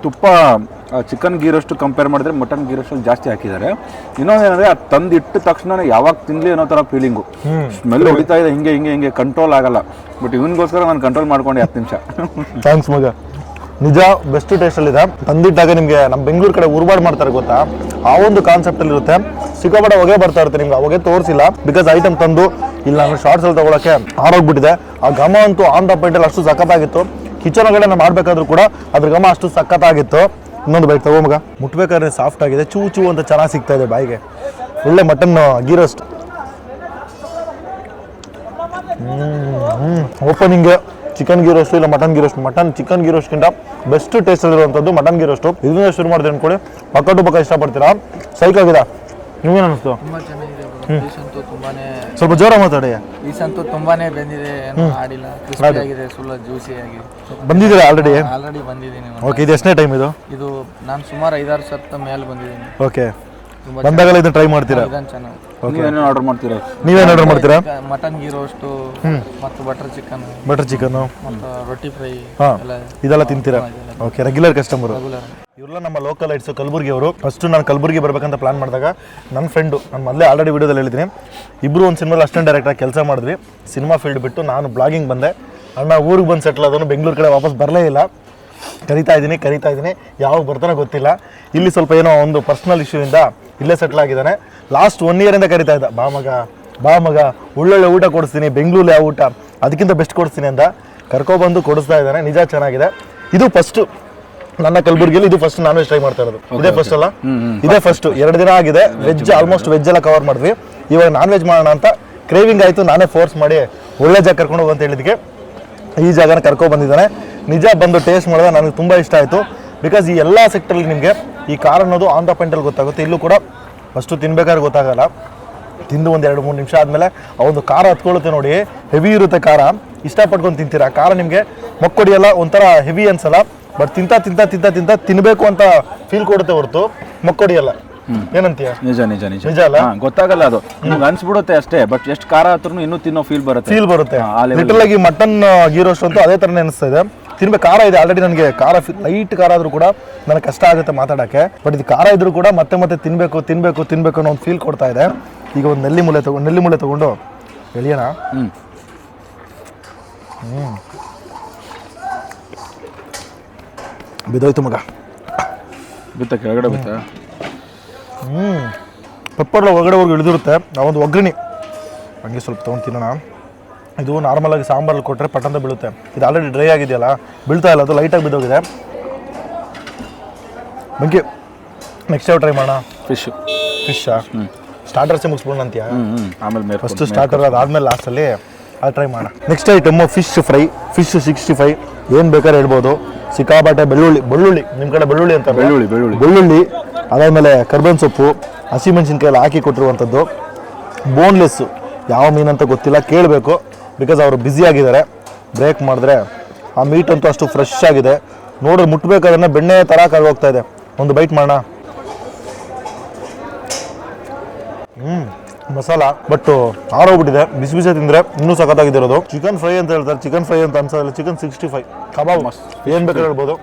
ತುಪ್ಪ ಚಿಕನ್ ಗೀ ರೋಸ್ಟ್ ಕಂಪೇರ್ ಮಾಡಿದ್ರೆ ಮಟನ್ ಗೀ ರೋಸ್ಟ್ ಜಾಸ್ತಿ ಹಾಕಿದ್ದಾರೆ. ಇನ್ನೊಂದೇನಂದ್ರೆ ಅದು ತಂದು ಇಟ್ಟ ತಕ್ಷಣ ಯಾವಾಗ ತಿನ್ಲಿ ಅನ್ನೋ ಥರ ಫೀಲಿಂಗು. ಸ್ಮೆಲ್ ಹೊಡಿತಾ ಇದೆ, ಹಿಂಗೆ ಕಂಟ್ರೋಲ್ ಆಗಲ್ಲ. ಬಟ್ ಇವನಿಗೋಸ್ಕರ ನಾನು ಕಂಟ್ರೋಲ್ ಮಾಡ್ಕೊಂಡೆ 10 ನಿಮಿಷ. ಥ್ಯಾಂಕ್ಸ್ ಮಗ. ನಿಜ ಬೆಸ್ಟ್ ಟೇಸ್ಟಲ್ಲಿದೆ. ತಂದಿಟ್ಟಾಗ ನಿಮಗೆ ನಮ್ಮ ಬೆಂಗಳೂರು ಕಡೆ ಉರ್ಬಾಡ್ ಮಾಡ್ತಾರೆ ಗೊತ್ತಾ, ಆ ಒಂದು ಕಾನ್ಸೆಪ್ಟಲ್ಲಿ ಇರುತ್ತೆ. ಸಿಕ್ಕಾಪಟ್ಟೆ ಹೊಗೆ ಬರ್ತಾ ಇರುತ್ತೆ, ನಿಮ್ಗೆ ಆ ಹೊಗೆ ತೋರಿಸಿಲ್ಲ. ಬಿಕಾಸ್ ಐಟಮ್ ತಂದು ಇಲ್ಲ ನಾನು ಶಾರ್ಟ್ಸಲ್ಲಿ ತೊಗೊಳಕ್ಕೆ ಆರೋಗ್ಬಿಟ್ಟಿದೆ. ಆ ಘಮ ಅಂತೂ ಆನ್ ದ ಪಾಯಿಂಟಲ್ಲಿ ಅಷ್ಟು ಸಖತ್ತಾಗಿತ್ತು. ಕಿಚನ್ ಒಳಗಡೆ ನಾವು ಮಾಡಬೇಕಾದ್ರೂ ಕೂಡ ಅದ್ರ ಘಮ ಅಷ್ಟು ಸಖತ್ತಾಗಿತ್ತು. ಇನ್ನೊಂದು ಬೈಟ್ ತಗೋ ಮಗ. ಮುಟ್ಬೇಕಾದ್ರೆ ಸಾಫ್ಟ್ ಆಗಿದೆ, ಚೂ ಅಂತ ಚೆನ್ನಾಗಿ ಸಿಗ್ತಾ ಇದೆ ಬಾಯಿಗೆ. ಒಳ್ಳೆ mutton ghee roast. Opening chicken ghee roast ಇಲ್ಲ mutton ghee roast, chicken ghee ರೋಸ್ಟ್ಗಿಂತ ಬೆಸ್ಟ್ ಟೇಸ್ಟ್ ಇರುವಂಥದ್ದು ಮಟನ್ ಗೀ ರೋಸ್ಟು. ಇದನ್ನ ಶುರು ಮಾಡಿದ್ರೆ ಅನ್ಕೊಳ್ಳಿ ಪಕ್ಕ ಟು ಪಕ್ಕ ಇಷ್ಟಪಡ್ತೀರಾ. ಸೈಕ್ ಆಗಿದೆ. ನಿಮ್ಗೇನು ಅನಿಸ್ತು? ತುಂಬಾ ಚೆನ್ನಾಗಿದೆ ಪೀಸ್ ಅಂತೂ ತುಂಬಾನೇ, ಸ್ವಲ್ಪ ಜೋರ ಮಾತಾಡಿ. ಪೀಸ್ ಅಂತೂ ತುಂಬಾನೇ ಬೆಂದಿದೆ, ಏನು ಆಡಿಲ್ಲ, ಕ್ರಿಸ್ಪಿ ಆಗಿದೆ, ಫುಲ್ ಜ್ಯೂಸಿ ಆಗಿದೆ. ಬಂದಿದ್ದೀರಾ ಆಲ್ರೆಡಿ? ಆಲ್ರೆಡಿ ಬಂದಿದ್ದೀನಿ. ಓಕೆ, ಇದು ಎಷ್ಟನೇ ಟೈಮ್ ಇದು? ಇದು ನಾನು ಸುಮಾರು 5-6 ಸರ್ತ ಮೇಲೆ ಬಂದಿದ್ದೀನಿ. ಓಕೆ, ಬಂದಾಗಲೇ ಇದನ್ನ ಟ್ರೈ ಮಾಡ್ತೀರಾ? ಇದನ್ನು ಚೆನ್ನಾಗಿ. ನೀವೇನೇನು ಆರ್ಡರ್ ಮಾಡ್ತೀರಾ? ನೀವೇನು ಆರ್ಡರ್ ಮಾಡ್ತೀರಾ? ಮಟನ್ ಗೀ ರೋಸ್ಟು ಮತ್ತು ಬಟರ್ ಚಿಕನ್ನು ಮತ್ತು ರೊಟ್ಟಿ ಫ್ರೈ ಎಲ್ಲ ಇದೆಲ್ಲ ತಿಂತೀರಾ? ಓಕೆ, ರೆಗ್ಯುಲರ್ ಕಸ್ಟಮರು ಇವರೆಲ್ಲ ನಮ್ಮ ಲೋಕಲ್ ಐಟ್ಸು ಕಲಬುರ್ಗಿ ಅವರು. ಫಸ್ಟು ನಾನು ಕಲಬುರ್ಗಿ ಬರ್ಬೇಕಂತ ಪ್ಲಾನ್ ಮಾಡಿದಾಗ ನನ್ನ ಫ್ರೆಂಡು, ನಾನು ಮೊದಲೇ ಆಲ್ರೆಡಿ ವಿಡಿಯೋದಲ್ಲಿ ಹೇಳಿದ್ದೀನಿ, ಇಬ್ಬರು ಒಂದು ಸಿನಿಮಾದಲ್ಲಿ ಅಸಿಸ್ಟೆಂಟ್ ಡೈರೆಕ್ಟಾಗಿ ಕೆಲಸ ಮಾಡಿದ್ವಿ. ಸಿನಿಮಾ ಫೀಲ್ಡ್ ಬಿಟ್ಟು ನಾನು ಬ್ಲಾಗಿಂಗ್ ಬಂದೆ. ಅಣ್ಣ ಊರಿಗೆ ಬಂದು ಸೆಟ್ಲ್ ಆದವನು, ಬೆಂಗಳೂರು ಕಡೆ ವಾಪಸ್ ಬರಲೇ ಇಲ್ಲ. ಕರಿತಾ ಇದ್ದೀನಿ, ಯಾವಾಗ ಬರ್ತಾನೋ ಗೊತ್ತಿಲ್ಲ. ಇಲ್ಲಿ ಸ್ವಲ್ಪ ಏನೋ ಒಂದು ಪರ್ಸ್ನಲ್ ಇಶ್ಯೂಯಿಂದ ಇಲ್ಲೇ ಸೆಟ್ಲ್ ಆಗಿದ್ದಾನೆ. ಲಾಸ್ಟ್ 1 ಇಯರಿಂದ ಕರಿತಾ ಇದ್ದ, ಬಾ ಮಗ ಒಳ್ಳೊಳ್ಳೆ ಊಟ ಕೊಡಿಸ್ತೀನಿ, ಬೆಂಗಳೂರಲ್ಲಿ ಯಾವ ಊಟ ಅದಕ್ಕಿಂತ ಬೆಸ್ಟ್ ಕೊಡಿಸ್ತೀನಿ ಅಂತ ಕರ್ಕೊಬಂದು ಕೊಡಿಸ್ತಾ ಇದ್ದಾನೆ. ನಿಜ ಚೆನ್ನಾಗಿದೆ. ಇದು ಫಸ್ಟು ನನ್ನ ಕಲಬುರ್ಗಿಯಲ್ಲಿ, ಇದು ಫಸ್ಟ್ ನಾನ್ ವೆಜ್ ಟ್ರೈ ಮಾಡ್ತಾ ಇರೋದು. ಇದೇ ಫಸ್ಟ್ ಅಲ್ಲ, ಇದೇ ಫಸ್ಟ್. 2 ದಿನ ಆಗಿದೆ ವೆಜ್, ಆಲ್ಮೋಸ್ಟ್ ವೆಜ್ ಎಲ್ಲ ಕವರ್ ಮಾಡಿದ್ವಿ. ಇವಾಗ ನಾನ್ ವೆಜ್ ಮಾಡೋಣ ಅಂತ ಕ್ರೇವಿಂಗ್ ಆಯಿತು. ನಾನೇ ಫೋರ್ಸ್ ಮಾಡಿ ಒಳ್ಳೆ ಜಾಗ ಕರ್ಕೊಂಡು ಹೋಗು ಅಂತ ಹೇಳಿದಕ್ಕೆ ಈ ಜಾಗನ ಕರ್ಕೊಬಂದಿದ್ದಾನೆ. ನಿಜ ಬಂದು ಟೇಸ್ಟ್ ಮಾಡಿದ್ರೆ ನನಗೆ ತುಂಬ ಇಷ್ಟ ಆಯಿತು. ಬಿಕಾಸ್ ಈ ಎಲ್ಲ ಸೆಕ್ಟರ್ಲಿ ನಿಮಗೆ ಈ ಖಾರ ಅನ್ನೋದು ಆನ್ ದ ಪಾಯಿಂಟಲ್ಲಿ ಗೊತ್ತಾಗುತ್ತೆ. ಇಲ್ಲೂ ಕೂಡ ಫಸ್ಟು ತಿನ್ಬೇಕಾದ್ರೆ ಗೊತ್ತಾಗಲ್ಲ, ತಿಂದು ಒಂದು 2-3 ನಿಮಿಷ ಆದಮೇಲೆ ಆ ಒಂದು ಖಾರ ಹತ್ಕೊಳ್ಳುತ್ತೆ ನೋಡಿ, ಹೆವಿ ಇರುತ್ತೆ ಖಾರ. ಇಷ್ಟಪಟ್ಕೊಂಡು ತಿಂತೀರಾ. ಖಾರ ನಿಮಗೆ ಮೊಕ್ಕೊಡಿಯಲ್ಲ, ಒಂಥರ ಹೆವಿ ಅನ್ಸಲ್ಲ. ಬಟ್ ತಿಂತ ತಿನ್ನಬೇಕು ಅಂತ ಫೀಲ್ ಕೊಡುತ್ತೆ ಹೊರತು ಮೊಕ್ಕೊಡಿಯಲ್ಲ. ಏನಂತೀಯ? ನಿಜ ಅಲ್ಲ? ಗೊತ್ತಾಗಲ್ಲ, ಅದು ನಿಮ್ಗೆ ಅನ್ಸ್ಬಿಡುತ್ತೆ ಅಷ್ಟೇ. ಬಟ್ ಎಷ್ಟು ಖಾರ ಹತ್ರ ಇನ್ನೂ ತಿನ್ನೋ ಫೀಲ್ ಬರುತ್ತೆ. ಲಿಟರಲ್ ಆಗಿ ಮಟನ್ ಗೀ ರೋಸ್ಟ್ ಅಂತೂ ಅದೇ ಥರನೇ ಅನಿಸ್ತಾ ಇದೆ. ತಿನ್ಬೇಕು. ಖಾರ ಇದೆ ಆಲ್ರೆಡಿ, ನನಗೆ ಖಾರ ಲೈಟ್ ಖಾರ ಆದರೂ ಕೂಡ ನನಗೆ ಕಷ್ಟ ಆಗುತ್ತೆ ಮಾತಾಡೋಕ್ಕೆ. ಬಟ್ ಇದು ಖಾರ ಇದ್ರೂ ಕೂಡ ಮತ್ತೆ ತಿನ್ಬೇಕು ಅನ್ನೋ ಒಂದು ಫೀಲ್ ಕೊಡ್ತಾ ಇದೆ. ಈಗ ಒಂದು ನೆಲ್ಲಿ ಮೂಲೆ ತಗೊಂಡು ಎಳಿಯೋಣ. ಬಿದ್ದೋಯ್ತು ಮಗ, ಬಿತ್ತ ಕೆಳಗಡೆ ಬಿತ್ತ. ಪೆಪ್ಪರ್ಲ ಒಳಗಡೆವರೆಗೂ ಇಳಿದಿರುತ್ತೆ. ನಾವೊಂದು ಒಗ್ಗರಣೆ ಹಂಗೆ ಸ್ವಲ್ಪ ತೊಗೊಂಡು ತಿನ್ನೋಣ. ಇದು ನಾರ್ಮಲಾಗಿ ಸಾಂಬಾರಲ್ಲಿ ಕೊಟ್ಟರೆ ಪಟ್ಟಂತ ಬೀಳುತ್ತೆ. ಇದು ಆಲ್ರೆಡಿ ಡ್ರೈ ಆಗಿದೆಯಲ್ಲ, ಬೀಳ್ತಾ ಇಲ್ಲ, ಅದು ಲೈಟಾಗಿ ಬಿದ್ದೋಗಿದೆ. ಬಂಕಿ ನೆಕ್ಸ್ಟ್ ಯಾವ ಟ್ರೈ ಮಾಡೋಣ? ಫಿಶ್ಶಾ? ಸ್ಟಾರ್ಟರ್ಸೇ ಮುಗಿಸ್ಬೋಣ ಅಂತೀಯ? ಆಮೇಲೆ ಫಸ್ಟು ಸ್ಟಾರ್ಟರ್, ಅದಾದಮೇಲೆ ಲಾಸ್ಟಲ್ಲಿ ಅದು ಟ್ರೈ ಮಾಡೋಣ. Next item fish fry, fish 65. ಏನು ಬೇಕಾದ್ರೆ ಹೇಳ್ಬೋದು. ಸಿಕ್ಕಾಪಟ್ಟೆ ಬೆಳ್ಳುಳ್ಳಿ, ನಿಮ್ಮ ಕಡೆ ಬೆಳ್ಳುಳ್ಳಿ ಅಂತ, ಬೆಳ್ಳುಳ್ಳಿ ಅದಾದಮೇಲೆ ಕರ್ಬೇವಿನ ಸೊಪ್ಪು, ಹಸಿಮೆಣಸಿನ್ಕಾಯಿ ಎಲ್ಲ ಹಾಕಿ ಕೊಟ್ಟಿರುವಂಥದ್ದು. ಬೋನ್ಲೆಸ್ಸು, ಯಾವ ಮೀನಂತ ಗೊತ್ತಿಲ್ಲ, ಕೇಳಬೇಕು. ಬಿಕಾಸ್ ಅವರು ಬ್ಯುಸಿ ಆಗಿದ್ದಾರೆ. ಬ್ರೇಕ್ ಮಾಡಿದ್ರೆ ಆ ಮೀಟ್ ಅಂತೂ ಅಷ್ಟು ಫ್ರೆಶ್ ಆಗಿದೆ. ನೋಡ್ರಿ ಮುಟ್ಬೇಕಾದ್ರೆ ಬೆಣ್ಣೆ ಥರ ಕರ್ಗೋಗ್ತಾ ಇದೆ. ಒಂದು ಬೈಟ್ ಮಾಡೋಣ. ಮಸಾಲ ಬಟ್ ಆರೋಗ್ಬಿಟ್ಟಿದೆ. ಬಿಸಿ ತಿಂದರೆ ಇನ್ನೂ ಸಖತ್ತಾಗಿರೋದು. ಚಿಕನ್ ಫ್ರೈ ಅಂತ ಹೇಳ್ತಾರೆ, ಚಿಕನ್ ಫ್ರೈ ಅಂತ ಅನ್ಸೋದಿಲ್ಲ, ಚಿಕನ್ 65 ಕಬಾಬ್. ಏನು ಬೇಕಾದ್ರೆ ಹೇಳ್ಬೋದು.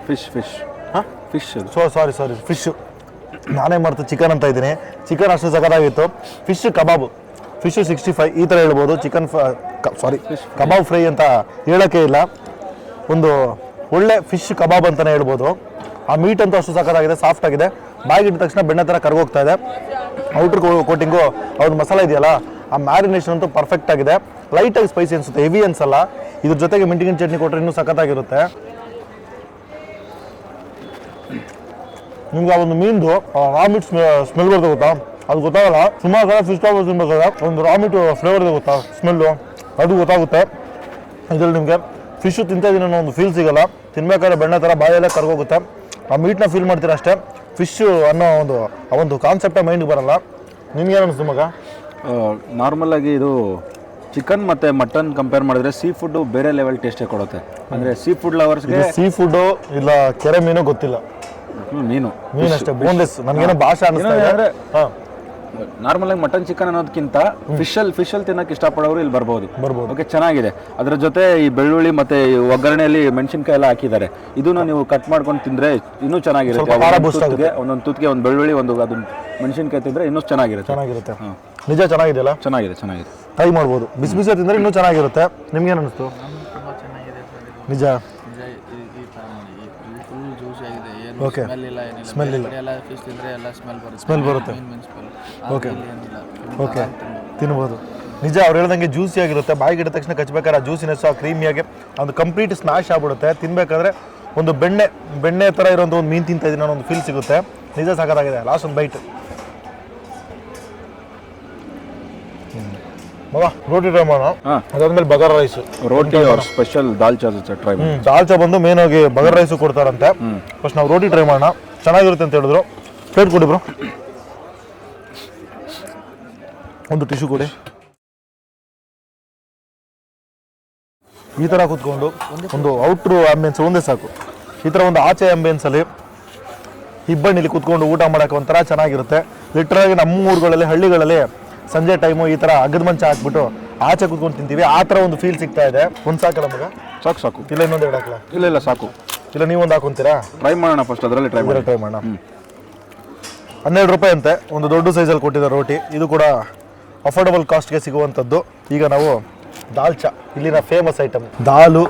ಫಿಶ್ ನಾನೇ ಮಾಡ್ತು ಚಿಕನ್ ಅಂತ ಇದ್ದೀನಿ. ಚಿಕನ್ ಅಷ್ಟು ಸಖತ್ತಾಗಿತ್ತು. ಫಿಶ್ ಕಬಾಬು, ಫಿಶ್ 65 ಈ ಥರ ಹೇಳ್ಬೋದು. ಕಬಾಬ್ ಫ್ರೈ ಅಂತ ಹೇಳೋಕ್ಕೆ ಇಲ್ಲ, ಒಂದು ಒಳ್ಳೆ ಫಿಶ್ ಕಬಾಬ್ ಅಂತಲೇ ಹೇಳ್ಬೋದು. ಆ ಮೀಟ್ ಅಂತೂ ಅಷ್ಟು ಸಖತ್ತಾಗಿದೆ, ಸಾಫ್ಟ್ ಆಗಿದೆ. ಬಾಯಿಗಿಟ್ಟ ತಕ್ಷಣ ಬೆಣ್ಣೆ ಥರ ಕರ್ಗೋಗ್ತಾ ಇದೆ. ಔಟ್ರ್ ಕೋಟಿಂಗು ಅವ್ರ ಮಸಾಲ ಇದೆಯಲ್ಲ, ಆ ಮ್ಯಾರಿನೇಷನ್ ಅಂತೂ ಪರ್ಫೆಕ್ಟ್ ಆಗಿದೆ. ಲೈಟಾಗಿ ಸ್ಪೈಸಿ ಅನಿಸುತ್ತೆ, ಹೆವಿ ಅನ್ಸಲ್ಲ. ಇದ್ರ ಜೊತೆಗೆ ಮಿಂಟಿಗಿನ ಚಟ್ನಿ ಕೊಟ್ಟರೆ ಇನ್ನೂ ಸಖತ್ತಾಗಿರುತ್ತೆ. ನಿಮ್ಗೆ ಆ ಒಂದು ಮೀನ್ದು ರಾ ಮೀಟ್ ಸ್ಮೆಲ್ ಬರುತ್ತೆ ಗೊತ್ತಾ? ಅದು ಗೊತ್ತಾಗಲ್ಲ. ಸುಮಾರು ಸಲ ಫಿಶ್ ಕಬಾಬ್ ತಿನ್ಬೇಕಾದ್ರೆ ಒಂದು ರಾ ಮೀಟ್ ಫ್ಲೇವರ್ ಇದೆ ಗೊತ್ತಾ, ಸ್ಮೆಲ್ಲು, ಅದು ಗೊತ್ತಾಗುತ್ತೆ. ಇದರಲ್ಲಿ ನಿಮಗೆ ಫಿಶು ತಿಂತಾಯಿದ್ದೀನಿ ಅನ್ನೋ ಒಂದು ಫೀಲ್ ಸಿಗೋಲ್ಲ. ತಿನ್ಬೇಕಾದ್ರೆ ಬೆಣ್ಣೆ ಥರ ಬಾಯಲ್ಲೇ ಕರ್ಗೋಗುತ್ತೆ. ಆ ಮೀಟ್ನ ಫೀಲ್ ಮಾಡ್ತೀರ ಅಷ್ಟೇ. ಫಿಶ್ಶು ಅನ್ನೋ ಒಂದು ಕಾನ್ಸೆಪ್ಟೇ ಮೈಂಡ್ಗೆ ಬರಲ್ಲ. ನಿಮ್ಗೇನು ಅನಿಸ್ತು ಮಗ? ನಾರ್ಮಲಾಗಿ ಇದು ಚಿಕನ್ ಮತ್ತು ಮಟನ್ ಕಂಪೇರ್ ಮಾಡಿದ್ರೆ ಸೀ ಫುಡ್ಡು ಬೇರೆ ಲೆವೆಲ್ ಟೇಸ್ಟೇ ಕೊಡುತ್ತೆ. ಅಂದರೆ ಸೀ ಫುಡ್ ಲವರ್ಸ್ಗೆ ಸೀ ಫುಡ್ಡು ಇಲ್ಲ ಕೆರೆ ಮೀನು ಗೊತ್ತಿಲ್ಲ, ಮೀನು ಅಷ್ಟೇ ಬೋನ್ಲೆಸ್. ನನಗೇನೋ ಭಾಷೆ ಅನಿಸ್ತಾ ಇದೆ. ನಾರ್ಮಲ್ ಆಗಿ ಮಟನ್ ಚಿಕನ್ ಅನ್ನೋದಕ್ಕಿಂತ ಫಿಶಲ್ಲಿ ತಿನ್ನಕ್ಕೆ ಇಷ್ಟಪಡೋರು ಇಲ್ಲಿ ಬರ್ಬೋದು. ಓಕೆ, ಚೆನ್ನಾಗಿದೆ. ಅದರ ಜೊತೆ ಈ ಬೆಳ್ಳುಳ್ಳಿ ಮತ್ತೆ ಈ ಒಗ್ಗರಣೆಯಲ್ಲಿ ಮೆಣಸಿನ್ಕಾಯಿ ಎಲ್ಲ ಹಾಕಿದ್ದಾರೆ. ಇದನ್ನ ನೀವು ಕಟ್ ಮಾಡ್ಕೊಂಡು ತಿಂದ್ರೆ ಇನ್ನೂ ಚೆನ್ನಾಗಿರುತ್ತೆ. ಒಂದೊಂದು ತುತ್ತಿಗೆ ಒಂದು ಬೆಳ್ಳುಳ್ಳಿ, ಒಂದು ಅದು ಮೆಣಸಿನ್ಕಾಯಿ ತಿಂದ್ರೆ ಇನ್ನೂ ಚೆನ್ನಾಗಿರುತ್ತೆ. ನಿಜ ಚೆನ್ನಾಗಿದೆಯಲ್ಲ? ಚೆನ್ನಾಗಿದೆ. ಟ್ರೈ ಮಾಡ್ಬೋದು. ಬಿಸಿ ತಿಂದ್ರೆ ಇನ್ನೂ ಚೆನ್ನಾಗಿರುತ್ತೆ. ನಿಮ್ಗೇನು ಅನಿಸ್ತು? ತುಂಬ ಚೆನ್ನಾಗಿದೆ ನಿಜ. ಫುಲ್ ಜ್ಯೂಸಿ ಆಗಿದೆ. ಓಕೆ, ಸ್ಮೆಲ್ ಇಲ್ಲ. ಎಲ್ಲ ಫಿಶ್ ತಿಂದರೆ ಎಲ್ಲ ಸ್ಮೆಲ್ ಬರುತ್ತೆ. ಓಕೆ, ತಿನ್ಬೋದು. ನಿಜ, ಅವ್ರು ಹೇಳ್ದಂಗೆ ಜ್ಯೂಸಿ ಆಗಿರುತ್ತೆ. ಬಾಯಿಗೆ ಇಟ್ಟ ತಕ್ಷಣ ಕಚ್ಚಬೇಕಾದ್ರೆ ಆ ಜ್ಯೂಸಿನೆಸ್, ಆ ಕ್ರೀಮಿಯಾಗಿ ಒಂದು ಕಂಪ್ಲೀಟ್ ಸ್ಮ್ಯಾಶ್ ಆಗ್ಬಿಡುತ್ತೆ. ತಿನ್ಬೇಕಾದ್ರೆ ಒಂದು ಬೆಣ್ಣೆ ಥರ ಇರೋಂಥ ಒಂದು ಮೀನು ತಿಂತಾ ಇದೀನಿ ಅನ್ನೋ ಒಂದು ಫೀಲ್ ಸಿಗುತ್ತೆ. ನಿಜ ಸಖತ್ತಾಗಿದೆ. ಲಾಸ್ಟ್ ಒಂದು ಬೈಟ್. ಮಗ ರೋಟಿ ಟ್ರೈ ಮಾಡೋಣ. ಅದಾದ್ಮೇಲೆ ಬಗಾರ್ ರೈಸ್, ರೋಟಿ ಅವ್ರ ಸ್ಪೆಷಲ್ ದಾಲ್ ಚಾರ್ಜ್ ಟ್ರೈ ಮಾಡಿ. ದಾಲ್ಚಾ ಬಂದು ಮೇನ್ ಆಗಿ ಬಗಾರ್ ರೈಸು ಕೊಡ್ತಾರಂತೆ. ಫಸ್ಟ್ ನಾವು ರೋಟಿ ಟ್ರೈ ಮಾಡೋಣ, ಚೆನ್ನಾಗಿರುತ್ತೆ ಅಂತ ಹೇಳಿದ್ರು. ಪ್ಲೇಟ್ ಕೊಡಿ ಬ್ರೋ, ಒಂದು ಟಿಶ್ಯೂ ಕೊಡಿ. ಈ ಥರ ಕೂತ್ಕೊಂಡು ಒಂದು ಔಟ್ರು ಆಂಬಿಯನ್ಸ್ ಒಂದೇ ಸಾಕು. ಈ ಥರ ಒಂದು ಆಚೆ ಆಂಬಿಯನ್ಸಲ್ಲಿ ಇಬ್ಬಣ್ಣಿಲಿ ಕೂತ್ಕೊಂಡು ಊಟ ಮಾಡೋಕೆ ಒಂಥರ ಚೆನ್ನಾಗಿರುತ್ತೆ. ಲಿಟ್ರಾಗಿ ನಮ್ಮ ಊರುಗಳಲ್ಲಿ ಹಳ್ಳಿಗಳಲ್ಲಿ ಸಂಜೆ ಟೈಮು ಈ ಥರ ಅಗ್ಗದ ಮಂಚ ಹಾಕ್ಬಿಟ್ಟು ಆಚೆ ಕೂತ್ಕೊಂಡು ತಿಂತೀವಿ. ಆ ಥರ ಒಂದು ಫೀಲ್ ಸಿಗ್ತಾ ಇದೆ. ಒಂದು ಸಾಕಲ್ಲ ಮಗ? ಸಾಕು ಸಾಕು. ಇಲ್ಲ ಇನ್ನೊಂದು ಎರಡು ಹಾಕಲ್ಲ? ಇಲ್ಲ ಸಾಕು. ಇಲ್ಲ ನೀವೊಂದು ಹಾಕೊಂತೀರಾ? ಟ್ರೈ ಮಾಡೋಣ ಫಸ್ಟ್, ಅದರಲ್ಲಿ ಟ್ರೈ ಮಾಡೋಣ. 12 ರೂಪಾಯಿ ಅಂತೆ ಒಂದು ದೊಡ್ಡ ಸೈಜಲ್ಲಿ ಕೊಟ್ಟಿದ್ದಾರೆ ರೋಟಿ. ಇದು ಕೂಡ ಅಫೋರ್ಡಬಲ್ ಕಾಸ್ಟ್ಗೆ ಸಿಗುವಂಥದ್ದು. ಈಗ ನಾವು ದಾಲ್ಚಾ, ಇಲ್ಲಿನ ಫೇಮಸ್ ಐಟಮ್. ದಾಲು,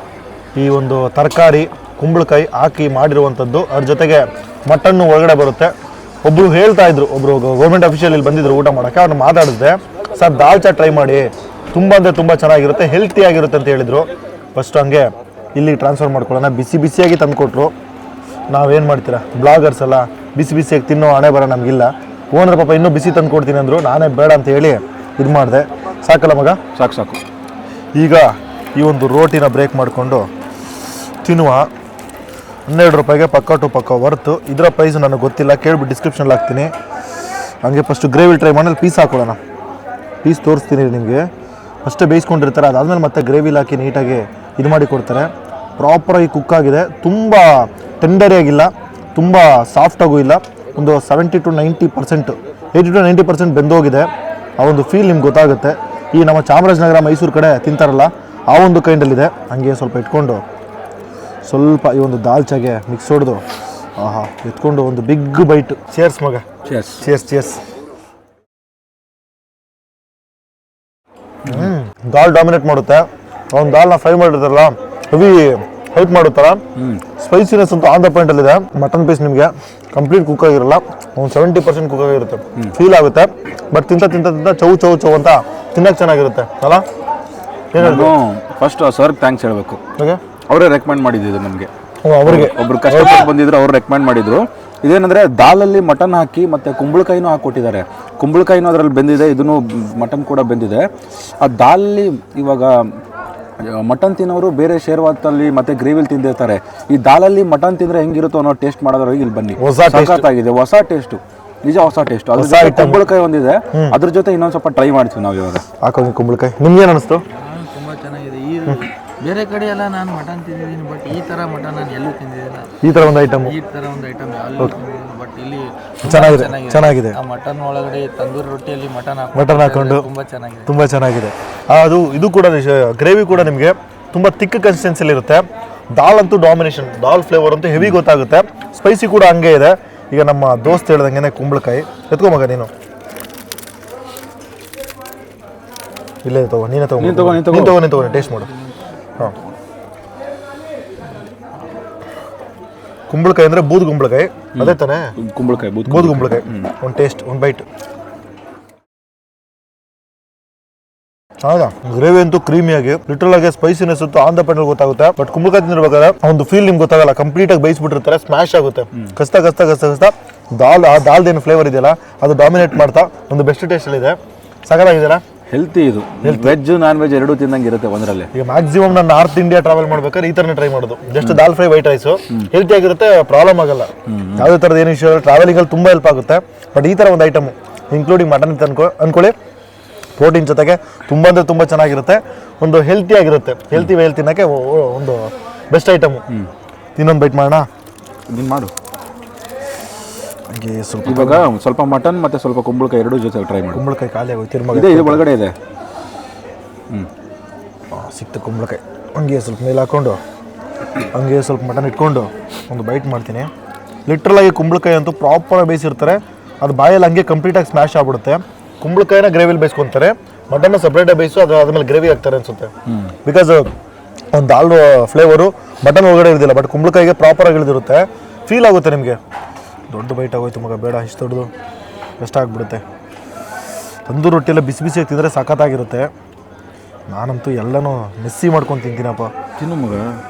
ಈ ಒಂದು ತರಕಾರಿ, ಕುಂಬಳಕಾಯಿ ಹಾಕಿ ಮಾಡಿರುವಂಥದ್ದು. ಅದ್ರ ಜೊತೆಗೆ ಮಟನ್ನು ಒಳಗಡೆ ಬರುತ್ತೆ. ಒಬ್ಬರು ಹೇಳ್ತಾ ಇದ್ರು, ಒಬ್ಬರು ಗೌರ್ಮೆಂಟ್ ಅಫಿಷಿಯಲ್ ಇಲ್ಲಿ ಬಂದಿದ್ರು ಊಟ ಮಾಡೋಕ್ಕೆ. ಅವ್ರನ್ನ ಮಾತಾಡಿದ್ರೆ, ಸರ್ ದಾಲ್ಚಾ ಟ್ರೈ ಮಾಡಿ, ತುಂಬ ಅಂದರೆ ತುಂಬ ಚೆನ್ನಾಗಿರುತ್ತೆ, ಹೆಲ್ತಿ ಆಗಿರುತ್ತೆ ಅಂತ ಹೇಳಿದರು. ಫಸ್ಟ್ ಹಂಗೆ ಇಲ್ಲಿ ಟ್ರಾನ್ಸ್ಫರ್ ಮಾಡ್ಕೊಳ್ಳೋಣ. ಬಿಸಿ ಬಿಸಿಯಾಗಿ ತಂದುಕೊಟ್ರು. ನಾವೇನು ಮಾಡ್ತೀರಾ ಬ್ಲಾಗರ್ಸ್ ಎಲ್ಲ, ಬಿಸಿ ಬಿಸಿಯಾಗಿ ತಿನ್ನೋ ಹಣೆ ಬರೋ ನಮಗಿಲ್ಲ. ಓನರ್ ಪಾಪ ಇನ್ನೂ ಬಿಸಿ ತಂದು ಕೊಡ್ತೀನಿ ಅಂದರು. ನಾನೇ ಬೇಡ ಅಂತ ಹೇಳಿ ಇದು ಮಾಡಿದೆ. ಸಾಕಲ್ಲ ಮಗ? ಸಾಕು. ಈಗ ಈ ಒಂದು ರೋಟಿನ ಬ್ರೇಕ್ ಮಾಡಿಕೊಂಡು ತಿನ್ನುವ. 12 ರೂಪಾಯಿಗೆ ಪಕ್ಕ ಟು ಪಕ್ಕ ವರ್ತು. ಇದರ ಪ್ರೈಸ್ ನನಗೆ ಗೊತ್ತಿಲ್ಲ, ಕೇಳ್ಬಿಟ್ಟು ಡಿಸ್ಕ್ರಿಪ್ಷನಲ್ಲಿ ಹಾಕ್ತೀನಿ. ಹಂಗೆ ಫಸ್ಟು ಗ್ರೇವಿ ಟ್ರೈ ಮಾಡಿ ಪೀಸ್ ಹಾಕೊಳ್ಳೋಣ. ಪೀಸ್ ತೋರಿಸ್ತೀನಿ ನಿಮಗೆ. ಫಸ್ಟೇ ಬೇಯಿಸ್ಕೊಂಡಿರ್ತಾರೆ, ಅದಾದಮೇಲೆ ಮತ್ತೆ ಗ್ರೇವಿಲಿ ಹಾಕಿ ನೀಟಾಗಿ ಇದು ಮಾಡಿ ಕೊಡ್ತಾರೆ. ಪ್ರಾಪರಾಗಿ ಕುಕ್ ಆಗಿದೆ, ತುಂಬ ಟೆಂಡರಿಯಾಗಿಲ್ಲ, ತುಂಬ ಸಾಫ್ಟಾಗೂ ಇಲ್ಲ. ಒಂದು 70 to 90%, 80 to 90% ಬೆಂದೋಗಿದೆ. ಆ ಒಂದು ಫೀಲ್ ನಿಮ್ಗೆ ಗೊತ್ತಾಗುತ್ತೆ. ಈ ನಮ್ಮ ಚಾಮರಾಜನಗರ ಮೈಸೂರು ಕಡೆ ತಿಂತಾರಲ್ಲ ಆ ಒಂದು ಕೈಂಡಲ್ಲಿದೆ. ಹಂಗೆ ಸ್ವಲ್ಪ ಇಟ್ಕೊಂಡು ಸ್ವಲ್ಪ ಈ ಒಂದು ದಾಲ್ಚಾಗೆ ಮಿಕ್ಸ್ ಹೊಡೆದು ಎತ್ಕೊಂಡು ಒಂದು ಬಿಗ್ ಬೈಟ್. ಚೇರ್ಸ್ ಮಗ, ಚೇರ್ಸ್. ದಾಲ್ ಡಾಮಿನೇಟ್ ಮಾಡುತ್ತೆ. ಅವ್ನು ದಾಲ್ನ ಫ್ರೈ ಮಾಡಿರ್ತಾರಲ್ಲ, ಹೆವಿ ಹೆಲ್ಪ್ ಮಾಡುತ್ತಾರ. ಸ್ಪೈಸಿನೆಸ್ ಅಂತೂ ಆನ್ ದ ಪಾಯಿಂಟಲ್ಲಿದೆ. ಮಟನ್ ಪೀಸ್ ನಿಮಗೆ ಕಂಪ್ಲೀಟ್ ಕುಕ್ ಆಗಿರಲ್ಲ, ಒಂದು 70% ಕುಕ್ ಆಗಿರುತ್ತೆ, ಫೀಲ್ ಆಗುತ್ತೆ. ಬಟ್ ತಿಂತ ಚೌ ಅಂತ ತಿನ್ನಕ್ಕೆ ಚೆನ್ನಾಗಿರುತ್ತೆ ಅಲ್ಲ? ಏನು ಫಸ್ಟ್ ಸರ್ಗೆ ಥ್ಯಾಂಕ್ಸ್ ಹೇಳಬೇಕು. ಅವರೇ ರೆಕಮೆಂಡ್ ಮಾಡಿದ್ದು ನಮಗೆ. ಅವರಿಗೆ ಒಬ್ರು ಕಸ್ಟಮರ್ ಬಂದಿದ್ರು, ಅವ್ರು ರೆಕಮೆಂಡ್ ಮಾಡಿದ್ರು. ಇದೇನಂದ್ರೆ ದಾಲಲ್ಲಿ ಮಟನ್ ಹಾಕಿ ಮತ್ತೆ ಕುಂಬಳಕಾಯಿನೂ ಹಾಕೊಟ್ಟಿದ್ದಾರೆ. ಕುಂಬಳಕಾಯಿನೂ ಅದರಲ್ಲಿ ಬೆಂದಿದೆ, ಇದನ್ನು ಮಟನ್ ಕೂಡ ಬೆಂದಿದೆ. ಆ ದಾಲಲ್ಲಿ ಇವಾಗ ಮಟನ್ ತಿನ್ನೋರು ಬೇರೆ ಶೇರ್ವಾತಲ್ಲಿ ಮತ್ತೆ ಗ್ರೇವಿಲಿ ತಿಂದಿರ್ತಾರೆ. ಈ ದಾಲಲ್ಲಿ ಮಟನ್ ತಿಂದ್ರೆ ಹೆಂಗಿರುತ್ತೋ ಅನ್ನೋ ಟೇಸ್ಟ್ ಮಾಡೋದ್ರಿಗೆ ಇಲ್ಲಿ ಬನ್ನಿ. ಸಖತ್ತಾಗಿದೆ, ಹೊಸ ಟೇಸ್ಟು, ನಿಜ ಹೊಸ ಟೇಸ್ಟ್. ಅದ್ರ ಕುಂಬಳಕಾಯಿ ಒಂದಿದೆ, ಅದ್ರ ಜೊತೆ ಇನ್ನೊಂದು ಸ್ವಲ್ಪ ಟ್ರೈ ಮಾಡ್ತೀವಿ ನಾವು ಇವಾಗ. ಹಾಕೋ ಕುಂಬಳಕಾಯಿ. ನಿಮ್ಗೆ ಏನು ಅನಿಸ್ತು? ತುಂಬ ಚೆನ್ನಾಗಿದೆ. ಬೇರೆ ಕಡೆ ಎಲ್ಲ ನಾನು ಮಟನ್ ತಿಂದಿದ್ದೀನಿ, ಬಟ್ ಈ ಥರ ಮಟನ್ ನಾನು ಎಲ್ಲೂ ತಿಂದಿದ್ದಿಲ್ಲ. ಈ ಥರ ಒಂದು ಐಟಮ್ ಎಲ್ಲೂ ತಿಂದಿದ್ದೀನಿ. ಬಟ್ ಇಲ್ಲಿ ಚೆನ್ನಾಗಿದೆ. ಆ ಮಟನ್ ಒಳಗಡೆ ತಂದೂರಿ ರೊಟ್ಟಿಯಲ್ಲಿ ಮಟನ್ ಹಾಕೊಂಡು ತುಂಬ ಚೆನ್ನಾಗಿದೆ. ಇದು ಕೂಡ ಗ್ರೇವಿ ಕೂಡ ನಿಮಗೆ ತುಂಬ ತಿಕ್ ಕನ್ಸಿಸ್ಟೆನ್ಸಿಲಿ ಇರುತ್ತೆ. ದಾಲ್ ಅಂತೂ ಡಾಮಿನೇಷನ್, ದಾಲ್ ಫ್ಲೇವರ್ ಅಂತೂ ಹೆವಿ ಗೊತ್ತಾಗುತ್ತೆ. ಸ್ಪೈಸಿ ಕೂಡ ಹಂಗೆ ಇದೆ. ಈಗ ನಮ್ಮ ದೋಸ್ತ್ ಹೇಳ್ದಂಗೆ ಕುಂಬಳಕಾಯಿ ಎತ್ಕೊ ಮಗ ನೀನು. ಇಲ್ಲೇ ತಗೋ, ನೀನೇ ತಗೋ, ಟೇಸ್ಟ್ ಮಾಡು. ಹಾಂ, ಕುಂಬಳಕಾಯಿ ಅಂದರೆ ಬೂದ್ ಕುಂಬಳಕಾಯಿ, ಅದೇ ತಾನೇ? ಬೂದ್ ಕುಂಬಳಕಾಯಿ. ಒಂದು ಟೇಸ್ಟ್, ಒಂದು ಬೈಟ್. ಹೌದಾ? ಗ್ರೇವಿ ಅಂತೂ ಕ್ರೀಮಿಯಾಗಿ, ಲಿಟರಲ್ ಆಗಿ ಸ್ಪೈಸಿನೆಸ್ ಅಂತೂ ಆನ್ ದ ಪಾಯಿಂಟ್ ಗೊತ್ತಾಗುತ್ತೆ. ಬಟ್ ಕುಂಬಳಕಾಯಿ ತಿಂದಿರ್ಬೇಕಾದ್ರೆ ಒಂದು ಫೀಲ್ ನಿಮ್ಗೆ ಗೊತ್ತಾಗಲ್ಲ. ಕಂಪ್ಲೀಟ್ ಆಗಿ ಬೇಯಿಸ್ಬಿಟ್ಟಿರ್ತಾರೆ, ಸ್ಮ್ಯಾಶ್ ಆಗುತ್ತೆ. ಕಸ್ತಾ ದಾಲ್ದೇನು ಫ್ಲೇವರ್ ಇದೆಯಲ್ಲ ಅದು ಡಾಮಿನೇಟ್ ಮಾಡ್ತಾ ಒಂದು ಬೆಸ್ಟ್ ಟೇಸ್ಟಲ್ಲಿ ಇದೆ. ಸಗದಾಗಿದೆಯಲ್ಲ? ಹೆಲ್ತಿ ಇದು. ವೆಜ್ ನಾನ್ ವೆಜ್ ಎರಡೂ ತಿಂದಂಗೆ ಇರುತ್ತೆ ಒಂದರಲ್ಲಿ. ಈಗ ಮ್ಯಾಕ್ಸಿಮಮ್ ನಾನು ನಾರ್ತ್ ಇಂಡಿಯಾ ಟ್ರಾವೆಲ್ ಮಾಡ್ಬೇಕಾದ್ರೆ ಈ ಥರನೇ ಟ್ರೈ ಮಾಡೋದು. ಜಸ್ಟ್ ದಾಲ್ ಫ್ರೈ ವೈಟ್ ರೈಸು ಹೆಲ್ತಿ ಆಗಿರುತ್ತೆ, ಪ್ರಾಬ್ಲಮ್ ಆಗಲ್ಲ. ಯಾವುದೇ ಥರದ ಏನು ಇಶ್ಯೂ ಟ್ರಾವೆಲಿಂಗಲ್ಲಿ ತುಂಬ ಹೆಲ್ಪ್ ಆಗುತ್ತೆ. ಬಟ್ ಈ ಥರ ಒಂದು ಐಟಮು ಇನ್ಕ್ಲೂಡಿಂಗ್ ಮಟನ್ ಅನ್ಕೊಳ್ಳಿ, ಪ್ರೋಟೀನ್ ಜೊತೆಗೆ ತುಂಬ ಅಂದರೆ ತುಂಬ ಚೆನ್ನಾಗಿರುತ್ತೆ. ಒಂದು ಹೆಲ್ತಿ ಆಗಿರುತ್ತೆ. ಹೆಲ್ತಿ ವೇಲ್ ತಿನ್ನೋಕ್ಕೆ ಒಂದು ಬೆಸ್ಟ್ ಐಟಮು. ಇನ್ನೊಂದು ಬೈಟ್ ಮಾಡೋಣ. ನೀನು ಮಾಡು. ಇವಾಗ ಸ್ವಲ್ಪ ಮಟನ್ ಮತ್ತೆ ಸ್ವಲ್ಪ ಕುಂಬಳಕಾಯಿ ಎರಡೂ ಜೊತೆ ಟ್ರೈ ಮಾಡಿ. ಕುಂಬಳಕಾಯಿ ಖಾಲಿ ಆಗೋಯ್ತು. ಇದು ಒಳಗಡೆ ಇದೆ. ಸಿಕ್ತು ಕುಂಬಳಕಾಯಿ. ಹಂಗೆ ಸ್ವಲ್ಪ ಮೇಲೆ ಹಾಕ್ಕೊಂಡು ಹಂಗೆ ಸ್ವಲ್ಪ ಮಟನ್ ಇಟ್ಕೊಂಡು ಒಂದು ಬೈಟ್ ಮಾಡ್ತೀನಿ. ಲಿಟ್ರಲಾಗಿ ಕುಂಬಳಕಾಯಿ ಅಂತೂ ಪ್ರಾಪರಾಗಿ ಬೇಯಿಸಿರ್ತಾರೆ. ಅದು ಬಾಯಲ್ಲಿ ಹಂಗೆ ಕಂಪ್ಲೀಟಾಗಿ ಸ್ಮ್ಯಾಶ್ ಆಗ್ಬಿಡುತ್ತೆ. ಕುಂಬಳಕಾಯಿನ ಗ್ರೇವಿಲಿ ಬೇಯಿಸ್ಕೊತಾರೆ, ಮಟನ್ನ ಸಪ್ರೇಟಾಗಿ ಬೇಯಿಸು, ಅದು ಆದಮೇಲೆ ಗ್ರೇವಿ ಹಾಕ್ತಾರೆ ಅನ್ಸುತ್ತೆ. ಬಿಕಾಸ್ ಒಂದು ದಾಲ್ ಫ್ಲೇವರು ಮಟನ್ ಒಳಗಡೆ ಇರೋದಿಲ್ಲ, ಬಟ್ ಕುಂಬಳಕಾಯಿಗೆ ಪ್ರಾಪರಾಗಿ ಇಳಿದಿರುತ್ತೆ. ಫೀಲ್ ಆಗುತ್ತೆ ನಿಮಗೆ. ದೊಡ್ಡ ಬೈಟ್ ಆಗೋಯ್ತು ಮಗ, ಬೇಡ ಇಷ್ಟು ದೊಡ್ಡದು, ಕಷ್ಟ ಆಗಿಬಿಡುತ್ತೆ. ತಂದೂರಿ ರೊಟ್ಟಿಯೆಲ್ಲ ಬಿಸಿ ಬಿಸಿಯಾಗಿ ತಿಂದರೆ ಸಖತ್ತಾಗಿರುತ್ತೆ. ನಾನಂತೂ ಎಲ್ಲನೂ ಮೆಸ್ಸಿ ಮಾಡ್ಕೊಂಡು ತಿಂತೀನಪ್ಪ. ತಿನ್ನು ಮಗ,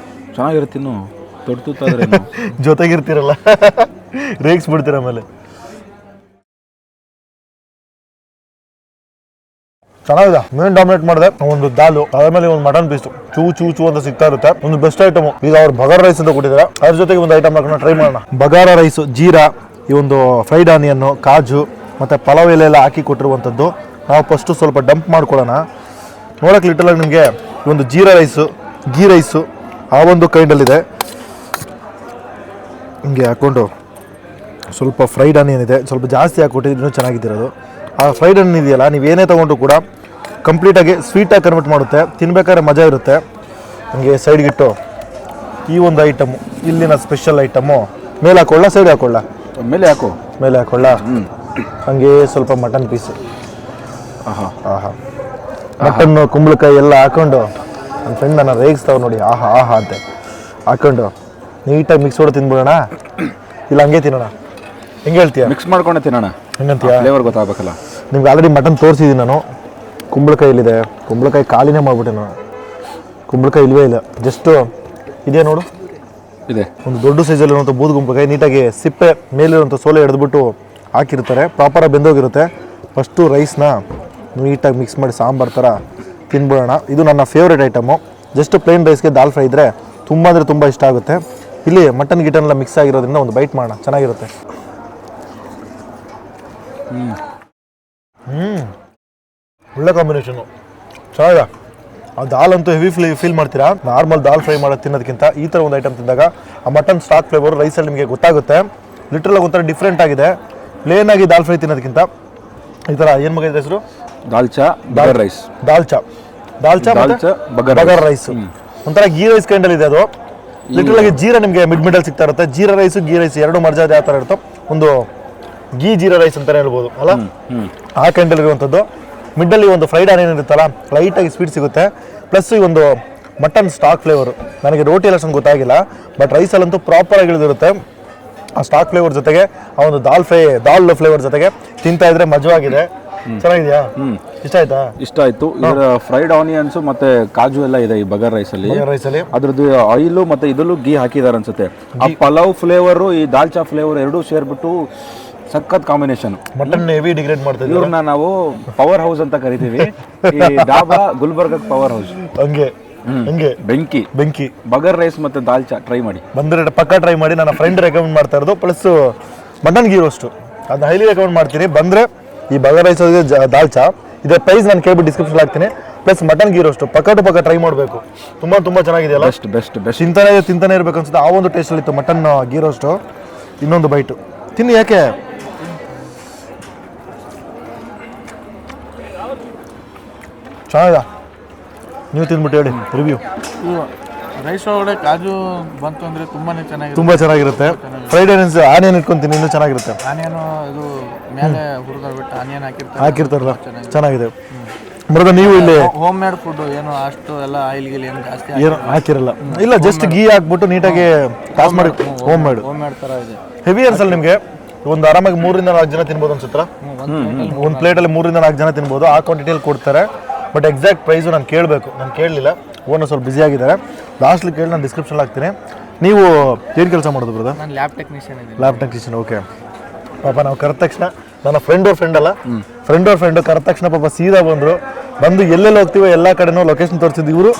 ಚೆನ್ನಾಗಿರುತ್ತೆ. ತಿನ್ನು, ದೊಡ್ಡ ತುತ್ತಾದ್ರೆ ಜೊತೆಗಿರ್ತೀರಲ್ಲ, ರೇಗಿಸ್ಬಿಡ್ತೀರ. ಆಮೇಲೆ ಚೆನ್ನಾಗಿದೆ. ಮೇನ್ ಡಾಮಿನೇಟ್ ಮಾಡಿದೆ ಒಂದು ದಾಲು, ಆಮೇಲೆ ಒಂದು ಮಟನ್ ಪೀಸ್ ಚೂ ಚೂ ಚೂ ಅಂತ ಸಿಗ್ತಾ ಇರುತ್ತೆ. ಒಂದು ಬೆಸ್ಟ್ ಐಟಮ್. ಈಗ ಅವ್ರು ಬಗಾರ್ ರೈಸ್ ಅಂತ ಕೊಟ್ಟಿದ್ದಾರೆ, ಅದ್ರ ಜೊತೆಗೆ ಒಂದು ಐಟಮ್ ಹಾಕೊಂಡು ಟ್ರೈ ಮಾಡೋಣ. ಬಗಾರ ರೈಸ್, ಜೀರಾ, ಈ ಒಂದು ಫ್ರೈಡ್ ಆನಿಯನ್ನು, ಕಾಜು ಮತ್ತೆ ಪಲಾವ್ ಎಲೆ ಎಲ್ಲ ಹಾಕಿ ಕೊಟ್ಟಿರುವಂಥದ್ದು. ನಾವು ಫಸ್ಟು ಸ್ವಲ್ಪ ಡಂಪ್ ಮಾಡ್ಕೊಳ್ಳೋಣ. ನೋಡಕ್ಕೆ ಲಿಟಲ್ ಆಗಿ ನಿಮಗೆ ಒಂದು ಜೀರಾ ರೈಸು, ಗೀ ರೈಸು ಆ ಒಂದು ಕೈಂಡಲ್ಲಿದೆ. ಹಿಂಗೆ ಹಾಕ್ಕೊಂಡು ಸ್ವಲ್ಪ ಫ್ರೈಡ್ ಆನಿಯನ್ ಇದೆ, ಸ್ವಲ್ಪ ಜಾಸ್ತಿ ಹಾಕ್ಕೊಟ್ಟಿದ್ದು ಇನ್ನೂ ಚೆನ್ನಾಗಿದ್ದಿರೋದು. ಆ ಫ್ರೈಡ್ ಆನಿಯನ್ ಇದೆಯಲ್ಲ, ನೀವು ಏನೇ ತೊಗೊಂಡ್ರು ಕೂಡ ಕಂಪ್ಲೀಟಾಗಿ ಸ್ವೀಟಾಗಿ ಕನ್ವರ್ಟ್ ಮಾಡುತ್ತೆ, ತಿನ್ಬೇಕಾದ್ರೆ ಮಜಾ ಇರುತ್ತೆ. ಹಂಗೆ ಸೈಡ್ಗಿಟ್ಟು ಈ ಒಂದು ಐಟಮು ಇಲ್ಲಿನ ಸ್ಪೆಷಲ್ ಐಟಮು ಮೇಲೆ ಹಾಕೊಳ್ಳ, ಸೈಡ್ ಹಾಕೊಳ್ಳ, ಮೇಲೆ ಹಾಕು, ಮೇಲೆ ಹಾಕೊಳ್ಳ. ಹಂಗೆ ಸ್ವಲ್ಪ ಮಟನ್ ಪೀಸು, ಆಹಾ ಆಹಾ, ಮಟನ್ನು ಕುಂಬಳಕಾಯಿ ಎಲ್ಲ ಹಾಕೊಂಡು ನನ್ನ ಫ್ರೆಂಡ್ ನನ್ನ ರೇಗಿಸ್ತಾವೆ ನೋಡಿ, ಆಹಾ ಆಹಾ ಅಂತೆ ಹಾಕೊಂಡು ನೀಟಾಗಿ ಮಿಕ್ಸ್ ಮಾಡಿ ತಿನ್ಬಿಡೋಣ, ಇಲ್ಲ ಹಂಗೆ ತಿನ್ನೋಣ. ಹೆಂಗೆ ಹೇಳ್ತೀಯ? ಮಿಕ್ಸ್ ಮಾಡ್ಕೊಂಡೆ ತಿನ್ನೋಣ. ಹೆಂಗಂತೀಯ? ಫ್ಲೇವರ್ ಗೊತ್ತಾಗಬೇಕಲ್ಲ. ನಿಮ್ಗೆ ಆಲ್ರೆಡಿ ಮಟನ್ ತೋರಿಸಿದ್ದೀನಿ ನಾನು. ಕುಂಬಳಕಾಯಿ ಇಲ್ಲಿದೆ, ಕುಂಬಳಕಾಯಿ ಖಾಲಿನೇ ಮಾಡಿಬಿಟ್ಟೆ ನಾನು. ಕುಂಬಳಕಾಯಿ ಇಲ್ವೇ ಇಲ್ಲ, ಜಸ್ಟು ಇದೆ ನೋಡು, ಇದೆ ಒಂದು ದೊಡ್ಡ ಸೈಜಲ್ಲಿರುವಂಥ ಬೂದು ಕುಂಬಳಕಾಯಿ. ನೀಟಾಗಿ ಸಿಪ್ಪೆ ಮೇಲಿರುವಂಥ ಸೋಲೆ ಹಿಡಿದ್ಬಿಟ್ಟು ಹಾಕಿರ್ತಾರೆ, ಪ್ರಾಪರಾಗಿ ಬೆಂದೋಗಿರುತ್ತೆ. ಫಸ್ಟು ರೈಸ್ನ ನೀಟಾಗಿ ಮಿಕ್ಸ್ ಮಾಡಿ ಸಾಂಬಾರು ಥರ ತಿನ್ಬಿಡೋಣ. ಇದು ನನ್ನ ಫೇವ್ರೇಟ್ ಐಟಮು. ಜಸ್ಟ್ ಪ್ಲೇನ್ ರೈಸ್ಗೆ ದಾಲ್ ಫ್ರೈ ಇದ್ದರೆ ತುಂಬ ಅಂದರೆ ತುಂಬ ಇಷ್ಟ ಆಗುತ್ತೆ. ಇಲ್ಲಿ ಮಟನ್ ಗಿಟನ್ ಎಲ್ಲ ಮಿಕ್ಸ್ ಆಗಿರೋದ್ರಿಂದ ಒಂದು ಬೈಟ್ ಮಾಡೋಣ, ಚೆನ್ನಾಗಿರುತ್ತೆ. ಒಳ್ಳೆ ಕಾಂಬಿನೇಷನು, ಚೆನ್ನಾಗಿದೆ. ಆ ದಾಲ್ ಅಂತೂ ಹೆವಿ ಫೀಲ್ ಮಾಡ್ತೀರಾ. ನಾರ್ಮಲ್ ದಾಲ್ ಫ್ರೈ ಮಾಡೋದು ತಿನ್ನೋದಕ್ಕಿಂತ ಈ ಥರ ಒಂದು ಐಟಮ್ ತಿಂದಾಗ ಆ ಮಟನ್ ಸ್ಟಾಕ್ ಫ್ಲೇವರ್ ರೈಸಲ್ಲಿ ನಿಮಗೆ ಗೊತ್ತಾಗುತ್ತೆ. ಲಿಟ್ರಲಾಗಿ ಒಂಥರ ಡಿಫ್ರೆಂಟ್ ಆಗಿದೆ. ಪ್ಲೇನ್ ಆಗಿ ದಾಲ್ ಫ್ರೈ ತಿನ್ನೋದಕ್ಕಿಂತ ಈ ಥರ ಏನು ಮಗ ಹೆಸರು, ದಾಲ್ಚಾ ಬಗರ್ ರೈಸ್, ದಾಲ್ಚಾ ಬಗರ್ ರೈಸ್, ಒಂಥರ ಗೀ ರೈಸ್ ಕೈಂಡಲ್ಲಿ ಇದೆ ಅದು. ಲಿಟ್ರಲಾಗಿ ಜೀರಾ ನಿಮಗೆ ಮಿಡಲ್ ಸಿಗ್ತಾ ಇರುತ್ತೆ. ಜೀರಾ ರೈಸ್, ಗೀ ರೈಸ್ ಎರಡು ಮರ್ಜಾದ ಯಾವ ಥರ ಇರುತ್ತೋ ಒಂದು ಗೀ ಜೀರಾ ರೈಸ್ ಅಂತಲೇ ಹೇಳ್ಬೋದು ಅಲ್ಲ, ಆ ಕೈಂಡಲ್ಲಿ ಇರುವಂಥದ್ದು. ಮಿಡ್ಡಲ್ಲಿ ಒಂದು ಫ್ರೈಡ್ ಆನಿಯನ್ ಇರುತ್ತಲ್ಲ, ಲೈಟಾಗಿ ಸ್ವೀಟ್ ಸಿಗುತ್ತೆ. ಪ್ಲಸ್ ಈ ಒಂದು ಮಟನ್ ಸ್ಟಾಕ್ ಫ್ಲೇವರು ನನಗೆ ರೋಟಿ ಎಲ್ಲ ಅಷ್ಟೊಂದು ಗೊತ್ತಾಗಿಲ್ಲ, ಬಟ್ ರೈಸಲ್ಲಂತೂ ಪ್ರಾಪರಾಗಿ ಇಳಿದಿರುತ್ತೆ. ಆ ಸ್ಟಾಕ್ ಫ್ಲೇವರ್ ಜೊತೆಗೆ ಆ ಒಂದು ದಾಲ್ ಫ್ಲೇವರ್ ಜೊತೆಗೆ ತಿಂತಾ ಇದ್ರೆ ಮಜವಾಗಿದೆ. ಚೆನ್ನಾಗಿದೆಯಾ? ಇಷ್ಟ ಆಯ್ತಾ? ಇಷ್ಟ ಆಯ್ತು. ಇದರ ಫ್ರೈಡ್ ಆನಿಯನ್ಸ್ ಮತ್ತೆ ಕಾಜು ಎಲ್ಲ ಇದೆ ಈ ಬಗರ್ ರೈಸಲ್ಲಿ. ಅದ್ರದ್ದು ಆಯಿಲು ಮತ್ತೆ ಇದರಲ್ಲೂ ಗೀ ಹಾಕಿದಾರೆ ಅನ್ಸುತ್ತೆ. ಆ ಪಲಾವ್ ಫ್ಲೇವರು, ಈ ದಾಲ್ಚಾ ಫ್ಲೇವರ್ ಎರಡೂ ಸೇರ್ಬಿಟ್ಟು ಸಖತ್ ಕಾಂಬಿನೇಷನ್. ಮಟನ್ ಹೆವಿ ಡಿಗ್ರೇಡ್ ಮಾಡ್ತೀವಿ. ಇವ್ರನ್ನ ನಾವು ಪವರ್ ಹೌಸ್ ಅಂತ ಕರಿತೀವಿ. ಈ ಡಾಬಾ ಗುಲ್ಬರ್ಗ ಪವರ್ ಹೌಸ್. ಹಂಗೆ ಬೆಂಕಿ ಬಗರ್ ರೈಸ್ ಮತ್ತೆ ದಾಲ್ಚಾ ಟ್ರೈ ಮಾಡಿ, ಬಂದರೆ ಪಕ್ಕ ಟ್ರೈ ಮಾಡಿ. ನನ್ನ ಫ್ರೆಂಡ್ ರೆಕಮೆಂಡ್ ಮಾಡ್ತಾ ಇರೋದು. ಪ್ಲಸ್ ಮಟನ್ ಗೀ ರೋಸ್ಟು ಅದನ್ನ ಹೈಲಿ ರೆಕಮೆಂಡ್ ಮಾಡ್ತೀನಿ. ಬಂದರೆ ಈ ಬಗರ್ ರೈಸ್ ದಾಲ್ಚಾ ಇದರ ಪ್ರೈಸ್ ನಾನು ಕೇಳ್ಬಿಟ್ಟು ಡಿಸ್ಕ್ರಿಪ್ಷನ್ ಹಾಕ್ತೀನಿ. ಪ್ಲಸ್ ಮಟನ್ ಗೀ ರೋಸ್ಟು ಪಕ್ಕ ಟ್ರೈ ಮಾಡಬೇಕು. ತುಂಬ ಚೆನ್ನಾಗಿದೆಯಲ್ಲ, ಬೆಸ್ಟ್ ತಿಂತಾನೆ ಇರಬೇಕು ಅನ್ಸುತ್ತೆ. ಆ ಒಂದು ಟೇಸ್ಟಲ್ಲಿತ್ತು ಮಟನ್ ಗೀ ರೋಸ್ಟು. ಇನ್ನೊಂದು ಬೈಟು ತಿನ್ನಿ, ಯಾಕೆ ಚೆನ್ನಾಗಿದೆ. ನೀವು ತಿಂದ್ಬಿಟ್ಟು ಹೇಳಿ ರಿವ್ಯೂ. ರೈಸ್ ಒಳಗಡೆ ಕಾಜು ಬಂತು ಅಂದರೆ ತುಂಬ ಚೆನ್ನಾಗಿರುತ್ತೆ. ಫ್ರೈಡ್ ಆನಿಯನ್ ಇಟ್ಕೊಂತೀನಿ, ಇನ್ನೂ ಚೆನ್ನಾಗಿರುತ್ತೆ. ಆನಿಯನು ಇದು ಮೇಲೆ ಹುರಿದ್ಬಿಟ್ಟು ಆನಿಯನ್ ಹಾಕಿರ್ತಾರಲ್ಲ, ಚೆನ್ನಾಗಿದೆ. ಬರೋದು ನೀವು ಇಲ್ಲಿ ಹೋಮ್ ಮೇಡ್ ಫುಡ್ ಏನು ಅಷ್ಟು ಎಲ್ಲ ಆಯಿಲ್ ಗಿಲ್ ಏನು ಜಾಸ್ತಿ ಏನು ಹಾಕಿರಲ್ಲ, ಇಲ್ಲ ಜಸ್ಟ್ ಗೀ ಹಾಕ್ಬಿಟ್ಟು ನೀಟಾಗಿ ಟಾಸ್ ಮಾಡಿ ಹೋಮ್ ಮೇಡ್ ಥರ ಇದೆ. ಹೆವಿ ಅನ್ಸಲ್ಲ ನಿಮಗೆ. ಒಂದು ಆರಾಮಾಗಿ 3 ರಿಂದ 4 ಜನ ತಿನ್ಬೋದು ಅನ್ಸುತ್ತಾ? ಒಂದು ಪ್ಲೇಟಲ್ಲಿ 3 ರಿಂದ 4 ಜನ ತಿನ್ಬೋದು. ಆ ಕ್ವಾಂಟಿಟಿಯಲ್ಲಿ ಕೊಡ್ತಾರೆ. ಬಟ್ ಎಕ್ಸಾಕ್ಟ್ ಪ್ರೈಸು ನಾನು ಕೇಳಬೇಕು, ನಾನು ಕೇಳಲಿಲ್ಲ. ಓನರ್ ಸ್ವಲ್ಪ ಬ್ಯುಸಿ ಆಗಿದ್ದಾರೆ. ಲಾಸ್ಟ್ಲಿ ಕೇಳಿ ನಾನು ಡಿಸ್ಕ್ರಿಪ್ಷನ್ ಹಾಕ್ತೀನಿ. ನೀವು ಏನು ಕೆಲಸ ಮಾಡೋದು ಬ್ರದರ್? ನಾನು ಲ್ಯಾಬ್ ಟೆಕ್ನಿಷಿಯನ್. ಓಕೆ. ಪಾಪ ನಾವು ಕರೆದ ತಕ್ಷಣ ನನ್ನ ಫ್ರೆಂಡ್ ಅಲ್ಲ, ಫ್ರೆಂಡ್ ಕರೆದ ತಕ್ಷಣ ಪಾಪ ಸೀದಾ ಬಂದು ಎಲ್ಲೆಲ್ಲಿ ಹೋಗ್ತೀವೋ ಎಲ್ಲ ಕಡೆನೂ ಲೊಕೇಶನ್ ತೋರಿಸಿದ್ದು.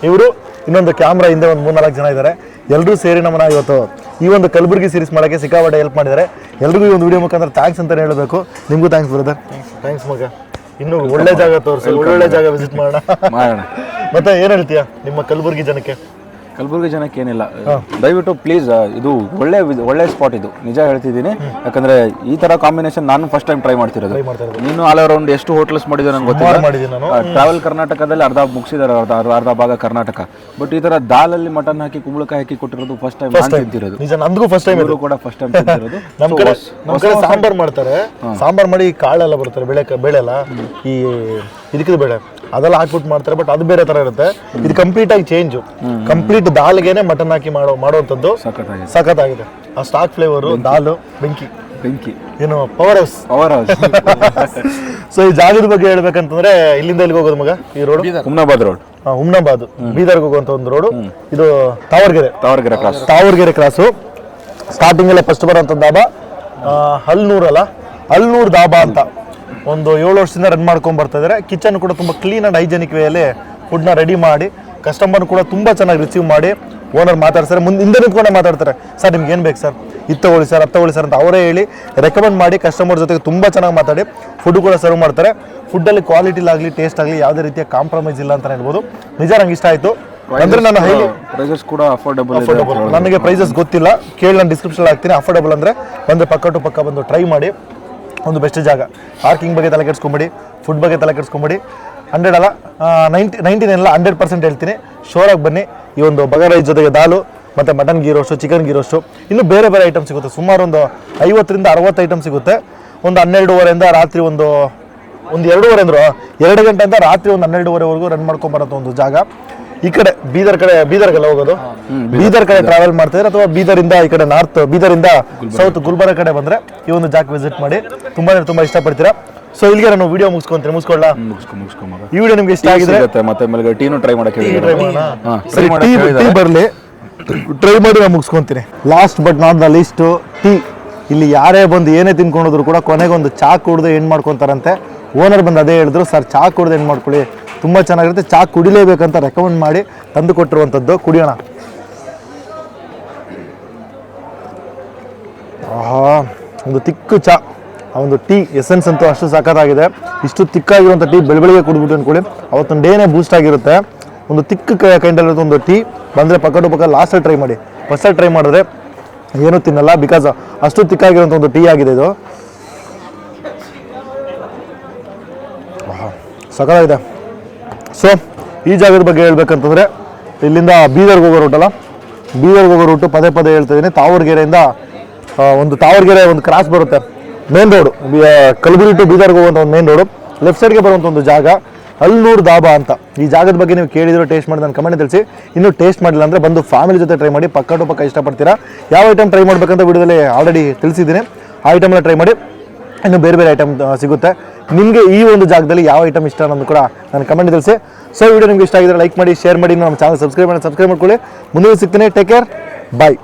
ಇವರು ಇನ್ನೊಂದು ಕ್ಯಾಮ್ರಾ ಹಿಂದೆ ಒಂದು 3-4 ಜನ ಇದ್ದಾರೆ. ಎಲ್ಲರೂ ಸೇರಿ ನಮ್ಮನ್ನ ಇವತ್ತು ಈ ಒಂದು ಕಲಬುರಗಿ ಸೀರೀಸ್ ಮಾಡೋಕ್ಕೆ ಸಿಕ್ಕಾಪಟ್ಟೆ ಹೆಲ್ಪ್ ಮಾಡಿದ್ದಾರೆ. ಎಲ್ರಿಗೂ ಈ ಒಂದು ವಿಡಿಯೋ ಮುಖಾಂತರ ಥ್ಯಾಂಕ್ಸ್ ಅಂತಲೇ ಹೇಳಬೇಕು. ನಿಮಗೂ ಥ್ಯಾಂಕ್ಸ್ ಬ್ರದರ್. ಥ್ಯಾಂಕ್ಸ್ ಮಗ. ಇನ್ನು ಒಳ್ಳೆ ಜಾಗ ತೋರಿಸಿ, ಒಳ್ಳೆ ಜಾಗ ವಿಸಿಟ್ ಮಾಡೋಣ. ಮತ್ತೆ ಏನು ಹೇಳ್ತೀಯಾ ನಿಮ್ಮ ಕಲಬುರಗಿ ಜನಕ್ಕೆ? ಕಲಬುರಗಿ ಜನಕ್ಕೆ ಏನಿಲ್ಲ, ದಯವಿಟ್ಟು ಪ್ಲೀಸ್, ಇದು ಒಳ್ಳೆ ಸ್ಪಾಟ್ ಇದು, ನಿಜ ಹೇಳ್ತಿದ್ದೀನಿ. ಯಾಕಂದ್ರೆ ಈ ತರ ಕಾಂಬಿನೇಷನ್ ನಾನು ಫಸ್ಟ್ ಟೈಮ್ ಟ್ರೈ ಮಾಡ್ತಿರೋದು. ನೀನು ಆಲ್ ಅರೌಂಡ್ ಎಷ್ಟು ಹೋಟೆಲ್ಸ್ ಮಾಡಿದ್ರೆ ನನಗೆ ಗೊತ್ತಿಲ್ಲ. ಟ್ರಾವೆಲ್ ಕರ್ನಾಟಕದಲ್ಲಿ ಅರ್ಧ ಮುಗಿಸಿದಾರೆ, ಅರ್ಧ ಭಾಗ ಕರ್ನಾಟಕ. ಬಟ್ ಈ ತರ ದಾಲಲ್ಲಿ ಮಟನ್ ಹಾಕಿ ಕುಂಬಳಕಾಯಿ ಹಾಕಿ ಕೊಟ್ಟಿರೋದು ಫಸ್ಟ್ ಟೈಮ್ ತಿಂತಿರೋದು. ನಿಜ, ನಮಗೂ ಫಸ್ಟ್ ಟೈಮ್. ಕೂಡ ಫಸ್ಟ್ ಟೈಮ್ ತಿಂತಿರೋದು. ನಮ್ಮ ಕಡೆ ಸಾಂಬಾರ್ ಮಾಡ್ತಾರೆ, ಸಾಂಬಾರ್ ಮಾಡಿ ಕಾಳೆಲ್ಲ ಬರ್ತಾರೆ, ಬೇಳೆ ಎಲ್ಲ ಈ ಇದಕ್ಕಿದ ಬೇಳೆ ಅದೆಲ್ಲ ಹಾಕ್ಬಿಟ್ಟು ಮಾಡ್ತಾರೆ. ಬಟ್ ಅದು ಬೇರೆ ತರ ಇರುತ್ತೆ. ಇದು ಕಂಪ್ಲೀಟ್ ಆಗಿ ಚೇಂಜ್. ಕಂಪ್ಲೀಟ್ ದಾಲ್ಗೆನೆ ಮಟನ್ ಹಾಕಿ ಮಾಡುವಂಥದ್ದು ಸಖತ್ತಾಗಿದೆ. ಆ ಸ್ಟಾಕ್ ಫ್ಲೇವರು, ದಾಲು, ಬೆಂಕಿ ಏನು ಪವರ್ ಹೌಸ್. ಸೊ ಈ ಜಾಗದ ಬಗ್ಗೆ ಹೇಳ್ಬೇಕಂತಂದ್ರೆ ಇಲ್ಲಿಂದ ಎಲ್ಲಿಗೆ ಹೋಗೋದು ಮಗ? ಈ ರೋಡ್ ಹುಮ್ನಾಬಾದ್ ಬೀದರ್ಗೆ ಹೋಗುವಂತ ಒಂದು ರೋಡು. ಇದು ತಾವರ್ಗೆರೆ ಕ್ರಾಸು. ಸ್ಟಾರ್ಟಿಂಗ್ ಅಲ್ಲೇ ಫಸ್ಟ್ ಬರುವಂತ ದಾಬಾ ಅಲ್ನೂರ್ ದಾಬಾ ಅಂತ. ಒಂದು 7 ವರ್ಷದಿಂದ ರನ್ ಮಾಡ್ಕೊಂಡು ಬರ್ತಾ ಇದ್ದಾರೆ. ಕಿಚನ್ ಕೂಡ ತುಂಬ ಕ್ಲೀನ್ ಆ್ಯಂಡ್ ಹೈಜೆನಿಕ್ ವೇಯಲ್ಲಿ ಫುಡ್ನ ರೆಡಿ ಮಾಡಿ ಕಸ್ಟಮರ್ ಕೂಡ ತುಂಬ ಚೆನ್ನಾಗಿ ರಿಸೀವ್ ಮಾಡಿ ಓನರ್ ಮಾತಾಡ್ತಾರೆ. ಹಿಂದೆ ನಿಂತ್ಕೊಂಡೆ ಮಾತಾಡ್ತಾರೆ, ಸರ್ ನಿಮ್ಗೆ ಏನು ಬೇಕು ಸರ್, ಇದು ತಗೊಳ್ಳಿ ಸರ್, ಅದು ತಗೊಳ್ಳಿ ಸರ್ ಅಂತ ಅವರೇ ಹೇಳಿ ರೆಕಮೆಂಡ್ ಮಾಡಿ ಕಸ್ಟಮರ್ ಜೊತೆಗೆ ತುಂಬ ಚೆನ್ನಾಗಿ ಮಾತಾಡಿ ಫುಡ್ ಕೂಡ ಸರ್ವ್ ಮಾಡ್ತಾರೆ. ಫುಡ್ಡಲ್ಲಿ ಕ್ವಾಲಿಟಿಲಾಗಲಿ ಟೇಸ್ಟ್ ಆಗಲಿ ಯಾವುದೇ ರೀತಿಯ ಕಾಂಪ್ರಮೈಸ್ ಇಲ್ಲ ಅಂತ ಹೇಳ್ಬೋದು. ನಿಜ ನಂಗೆ ಇಷ್ಟ ಆಯಿತು. ಅಂದರೆ ನಾನು ಪ್ರೈಸಸ್ ಕೂಡ ಅಫೋರ್ಡಬಲ್. ನನಗೆ ಪ್ರೈಸಸ್ ಗೊತ್ತಿಲ್ಲ, ಕೇಳಿ ನಾನು ಡಿಸ್ಕ್ರಿಪ್ಷನ್ ಹಾಕ್ತೀನಿ. ಅಫೋರ್ಡಬಲ್ ಅಂದರೆ ಬಂದರೆ ಪಕ್ಕ ಟು ಪಕ್ಕ ಬಂದು ಟ್ರೈ ಮಾಡಿ. ಒಂದು ಬೆಸ್ಟ್ ಜಾಗ. ಪಾರ್ಕಿಂಗ್ ಬಗ್ಗೆ ತಲೆ ಕೆಡಿಸ್ಕೊಂಬೇಡಿ, ಫುಡ್ ಬಗ್ಗೆ ತಲೆ ಕೆಡಿಸ್ಕೊಂಬೇಡಿ. 100 ಅಲ್ಲ 99 ಅಲ್ಲ 100% ಹೇಳ್ತೀನಿ. ಶೋರಾಗಿ ಬನ್ನಿ. ಈ ಒಂದು ಬಗಾರ್ ರೈಸ್ ಜೊತೆಗೆ ದಾಲು ಮತ್ತು mutton ghee roast, chicken ghee roast, ಇನ್ನೂ ಬೇರೆ ಬೇರೆ ಐಟಮ್ ಸಿಗುತ್ತೆ. ಸುಮಾರು ಒಂದು 50ರಿಂದ 60 ಐಟಮ್ ಸಿಗುತ್ತೆ. ಒಂದು 12:30 ರಾತ್ರಿ ಒಂದು 2:30 ಅಂದರು 2 ಗಂಟೆಯಿಂದ ರಾತ್ರಿ ಒಂದು 12:30ವರೆಗೂ ರನ್ ಮಾಡ್ಕೊಂಬರೋಂಥ ಒಂದು ಜಾಗ. ಈ ಕಡೆ ಬೀದರ್ಗೆಲ್ಲ ಹೋಗೋದು, ಬೀದರ್ ಕಡೆ ಟ್ರಾವೆಲ್ ಮಾಡ್ತಿದ್ರೆ ಅಥವಾ ಬೀದರಿಂದ ಈ ಕಡೆ ನಾರ್ತ್, ಬೀದರಿಂದ ಸೌತ್ ಗುಲ್ಬರ್ಗ ಕಡೆ ಬಂದರೆ ಈ ಒಂದು ಜಾಗ ವಿಸಿಟ್ ಮಾಡಿ. ತುಂಬ ಇಷ್ಟಪಡ್ತೀರಾ. ಸೊ ಇಲ್ಲಿಗೆ ನಾನು ವಿಡಿಯೋ ಮುಗಿಸ್ಕೊಂತೀನಿ. ಮುಗಿಸ್ಕೊಳ್ಳ ಈ ವಿಡಿಯೋ ನಿಮ್ಗೆ ಇಷ್ಟ ಆಗಿದ್ರೆ ಮತ್ತೆ ಮೇಲೆ ಟೀನು ಟ್ರೈ ಮಾಡಕ್ಕೆ ಟೀ ಬರಲಿ, ಟ್ರೈ ಮಾಡಿ ನಾನು ಮುಗಿಸ್ಕೊಂತೀನಿ. Last but not the least tea. ಇಲ್ಲಿ ಯಾರೇ ಬಂದು ಏನೇ ತಿನ್ಕೊಂಡೋದ್ರು ಕೂಡ ಕೊನೆಗೊಂದು ಚಾ ಕುಡ್ದು ಎಂಡ್ ಮಾಡ್ಕೊತಾರಂತೆ. ಓನರ್ ಬಂದು ಅದೇ ಹೇಳಿದ್ರು, ಸರ್ ಚಾ ಕುಡ್ದು ಎಂಡ್ ಮಾಡ್ಕೊಳ್ಳಿ, ತುಂಬ ಚೆನ್ನಾಗಿರುತ್ತೆ, ಚಾ ಕುಡಿಲೇಬೇಕಂತ ರೆಕಮೆಂಡ್ ಮಾಡಿ ತಂದು ಕೊಟ್ಟಿರುವಂಥದ್ದು. ಕುಡಿಯೋಣ. ಒಂದು ತಿಕ್ಕು ಚಾ, ಆ ಒಂದು ಟೀ ಎಸೆನ್ಸ್ ಅಂತೂ ಅಷ್ಟು ಸಖತ್ತಾಗಿದೆ. ಇಷ್ಟು ತಿಕ್ಕಾಗಿರುವಂಥ ಟೀ ಬೆಳಗ್ಗೆ ಕುಡಿದ್ಬಿಟ್ಟು ಅಂದ್ಕೊಳ್ಳಿ, ಅವತ್ತೊಂದು ಡೇನೇ ಬೂಸ್ಟ್ ಆಗಿರುತ್ತೆ. ಒಂದು ತಿಕ್ಕ ಕೈಂಡಲ್ಲಿರುತ್ತೆ ಒಂದು ಟೀ. ಬಂದರೆ ಪಕ್ಕ ಟು ಪಕ್ಕ ಲಾಸ್ಟಲ್ಲಿ ಟ್ರೈ ಮಾಡಿ. ಫಸ್ಟಲ್ಲಿ ಟ್ರೈ ಮಾಡಿದ್ರೆ ಏನೂ ತಿನ್ನಲ್ಲ, ಬಿಕಾಸ್ ಅಷ್ಟು ತಿಕ್ಕಾಗಿರೋಂಥ ಒಂದು ಟೀ ಆಗಿದೆ ಇದು. ಸಖತ್ತಾಗಿದೆ. ಸೊ ಈ ಜಾಗದ ಬಗ್ಗೆ ಹೇಳ್ಬೇಕಂತಂದರೆ ಇಲ್ಲಿಂದ ಬೀದರ್ಗೆ ಹೋಗೋ ರೂಟಲ್ಲ, ಬೀದರ್ಗೆ ಹೋಗೋ ರೂಟು ಪದೇ ಹೇಳ್ತಾ ಇದ್ದೀನಿ. ತಾವರ್ಗೆರೆಯಿಂದ ತಾವರ್ಗೆರೆ ಒಂದು ಕ್ರಾಸ್ ಬರುತ್ತೆ, ಮೇನ್ ರೋಡು, ಕಲಬುರಗಿ ಟು ಬೀದರ್ಗೆ ಹೋಗುವಂಥ ಒಂದು ಮೇನ್ ರೋಡು. ಲೆಫ್ಟ್ ಸೈಡ್ಗೆ ಬರುವಂಥ ಒಂದು ಜಾಗ ಅಲ್ನೂರ್ ದಾಬಾ ಅಂತ. ಈ ಜಾಗದ ಬಗ್ಗೆ ನೀವು ಕೇಳಿದ್ರು, ಟೇಸ್ಟ್ ಮಾಡಿ ನಾನು ಕಮೆಂಟ್ ತಿಳಿಸಿ. ಇನ್ನೂ ಟೇಸ್ಟ್ ಮಾಡಿಲ್ಲ ಅಂದರೆ ಬಂದು ಫ್ಯಾಮಿಲಿ ಜೊತೆ ಟ್ರೈ ಮಾಡಿ, ಪಕ್ಕ ಟು ಪಕ್ಕ ಇಷ್ಟಪಡ್ತೀರಾ. ಯಾವ ಐಟಮ್ ಟ್ರೈ ಮಾಡಬೇಕಂತ ವಿಡಿಯೋದಲ್ಲಿ ಆಲ್ರೆಡಿ ತಿಳಿಸಿದ್ದೀನಿ. ಆ ಐಟಮ್ನ ಟ್ರೈ ಮಾಡಿ. ಇನ್ನು ಬೇರೆ ಐಟಮ್ ಸಿಗುತ್ತೆ. ನಿಮಗೆ ಈ ಒಂದು ಜಾಗದಲ್ಲಿ ಯಾವ ಐಟಮ್ ಇಷ್ಟ ಅನ್ನೋದು ಕೂಡ ನಾನು ಕಮೆಂಟ್ ತಿಳಿಸಿ. ಸೊ ವಿಡಿಯೋ ನಿಮಗೆ ಇಷ್ಟ ಆಗಿದ್ರೆ ಲೈಕ್ ಮಾಡಿ, ಶೇರ್ ಮಾಡಿ, ನಮ್ಮ ಚಾನಲ್ ಸಬ್ಸ್ಕ್ರೈಬ್ ಮಾಡ್ಕೊಳ್ಳಿ. ಮುಂದೆ ಸಿಗ್ತೀನಿ. ಟೇಕ್ ಕೇರ್, ಬಾಯ್.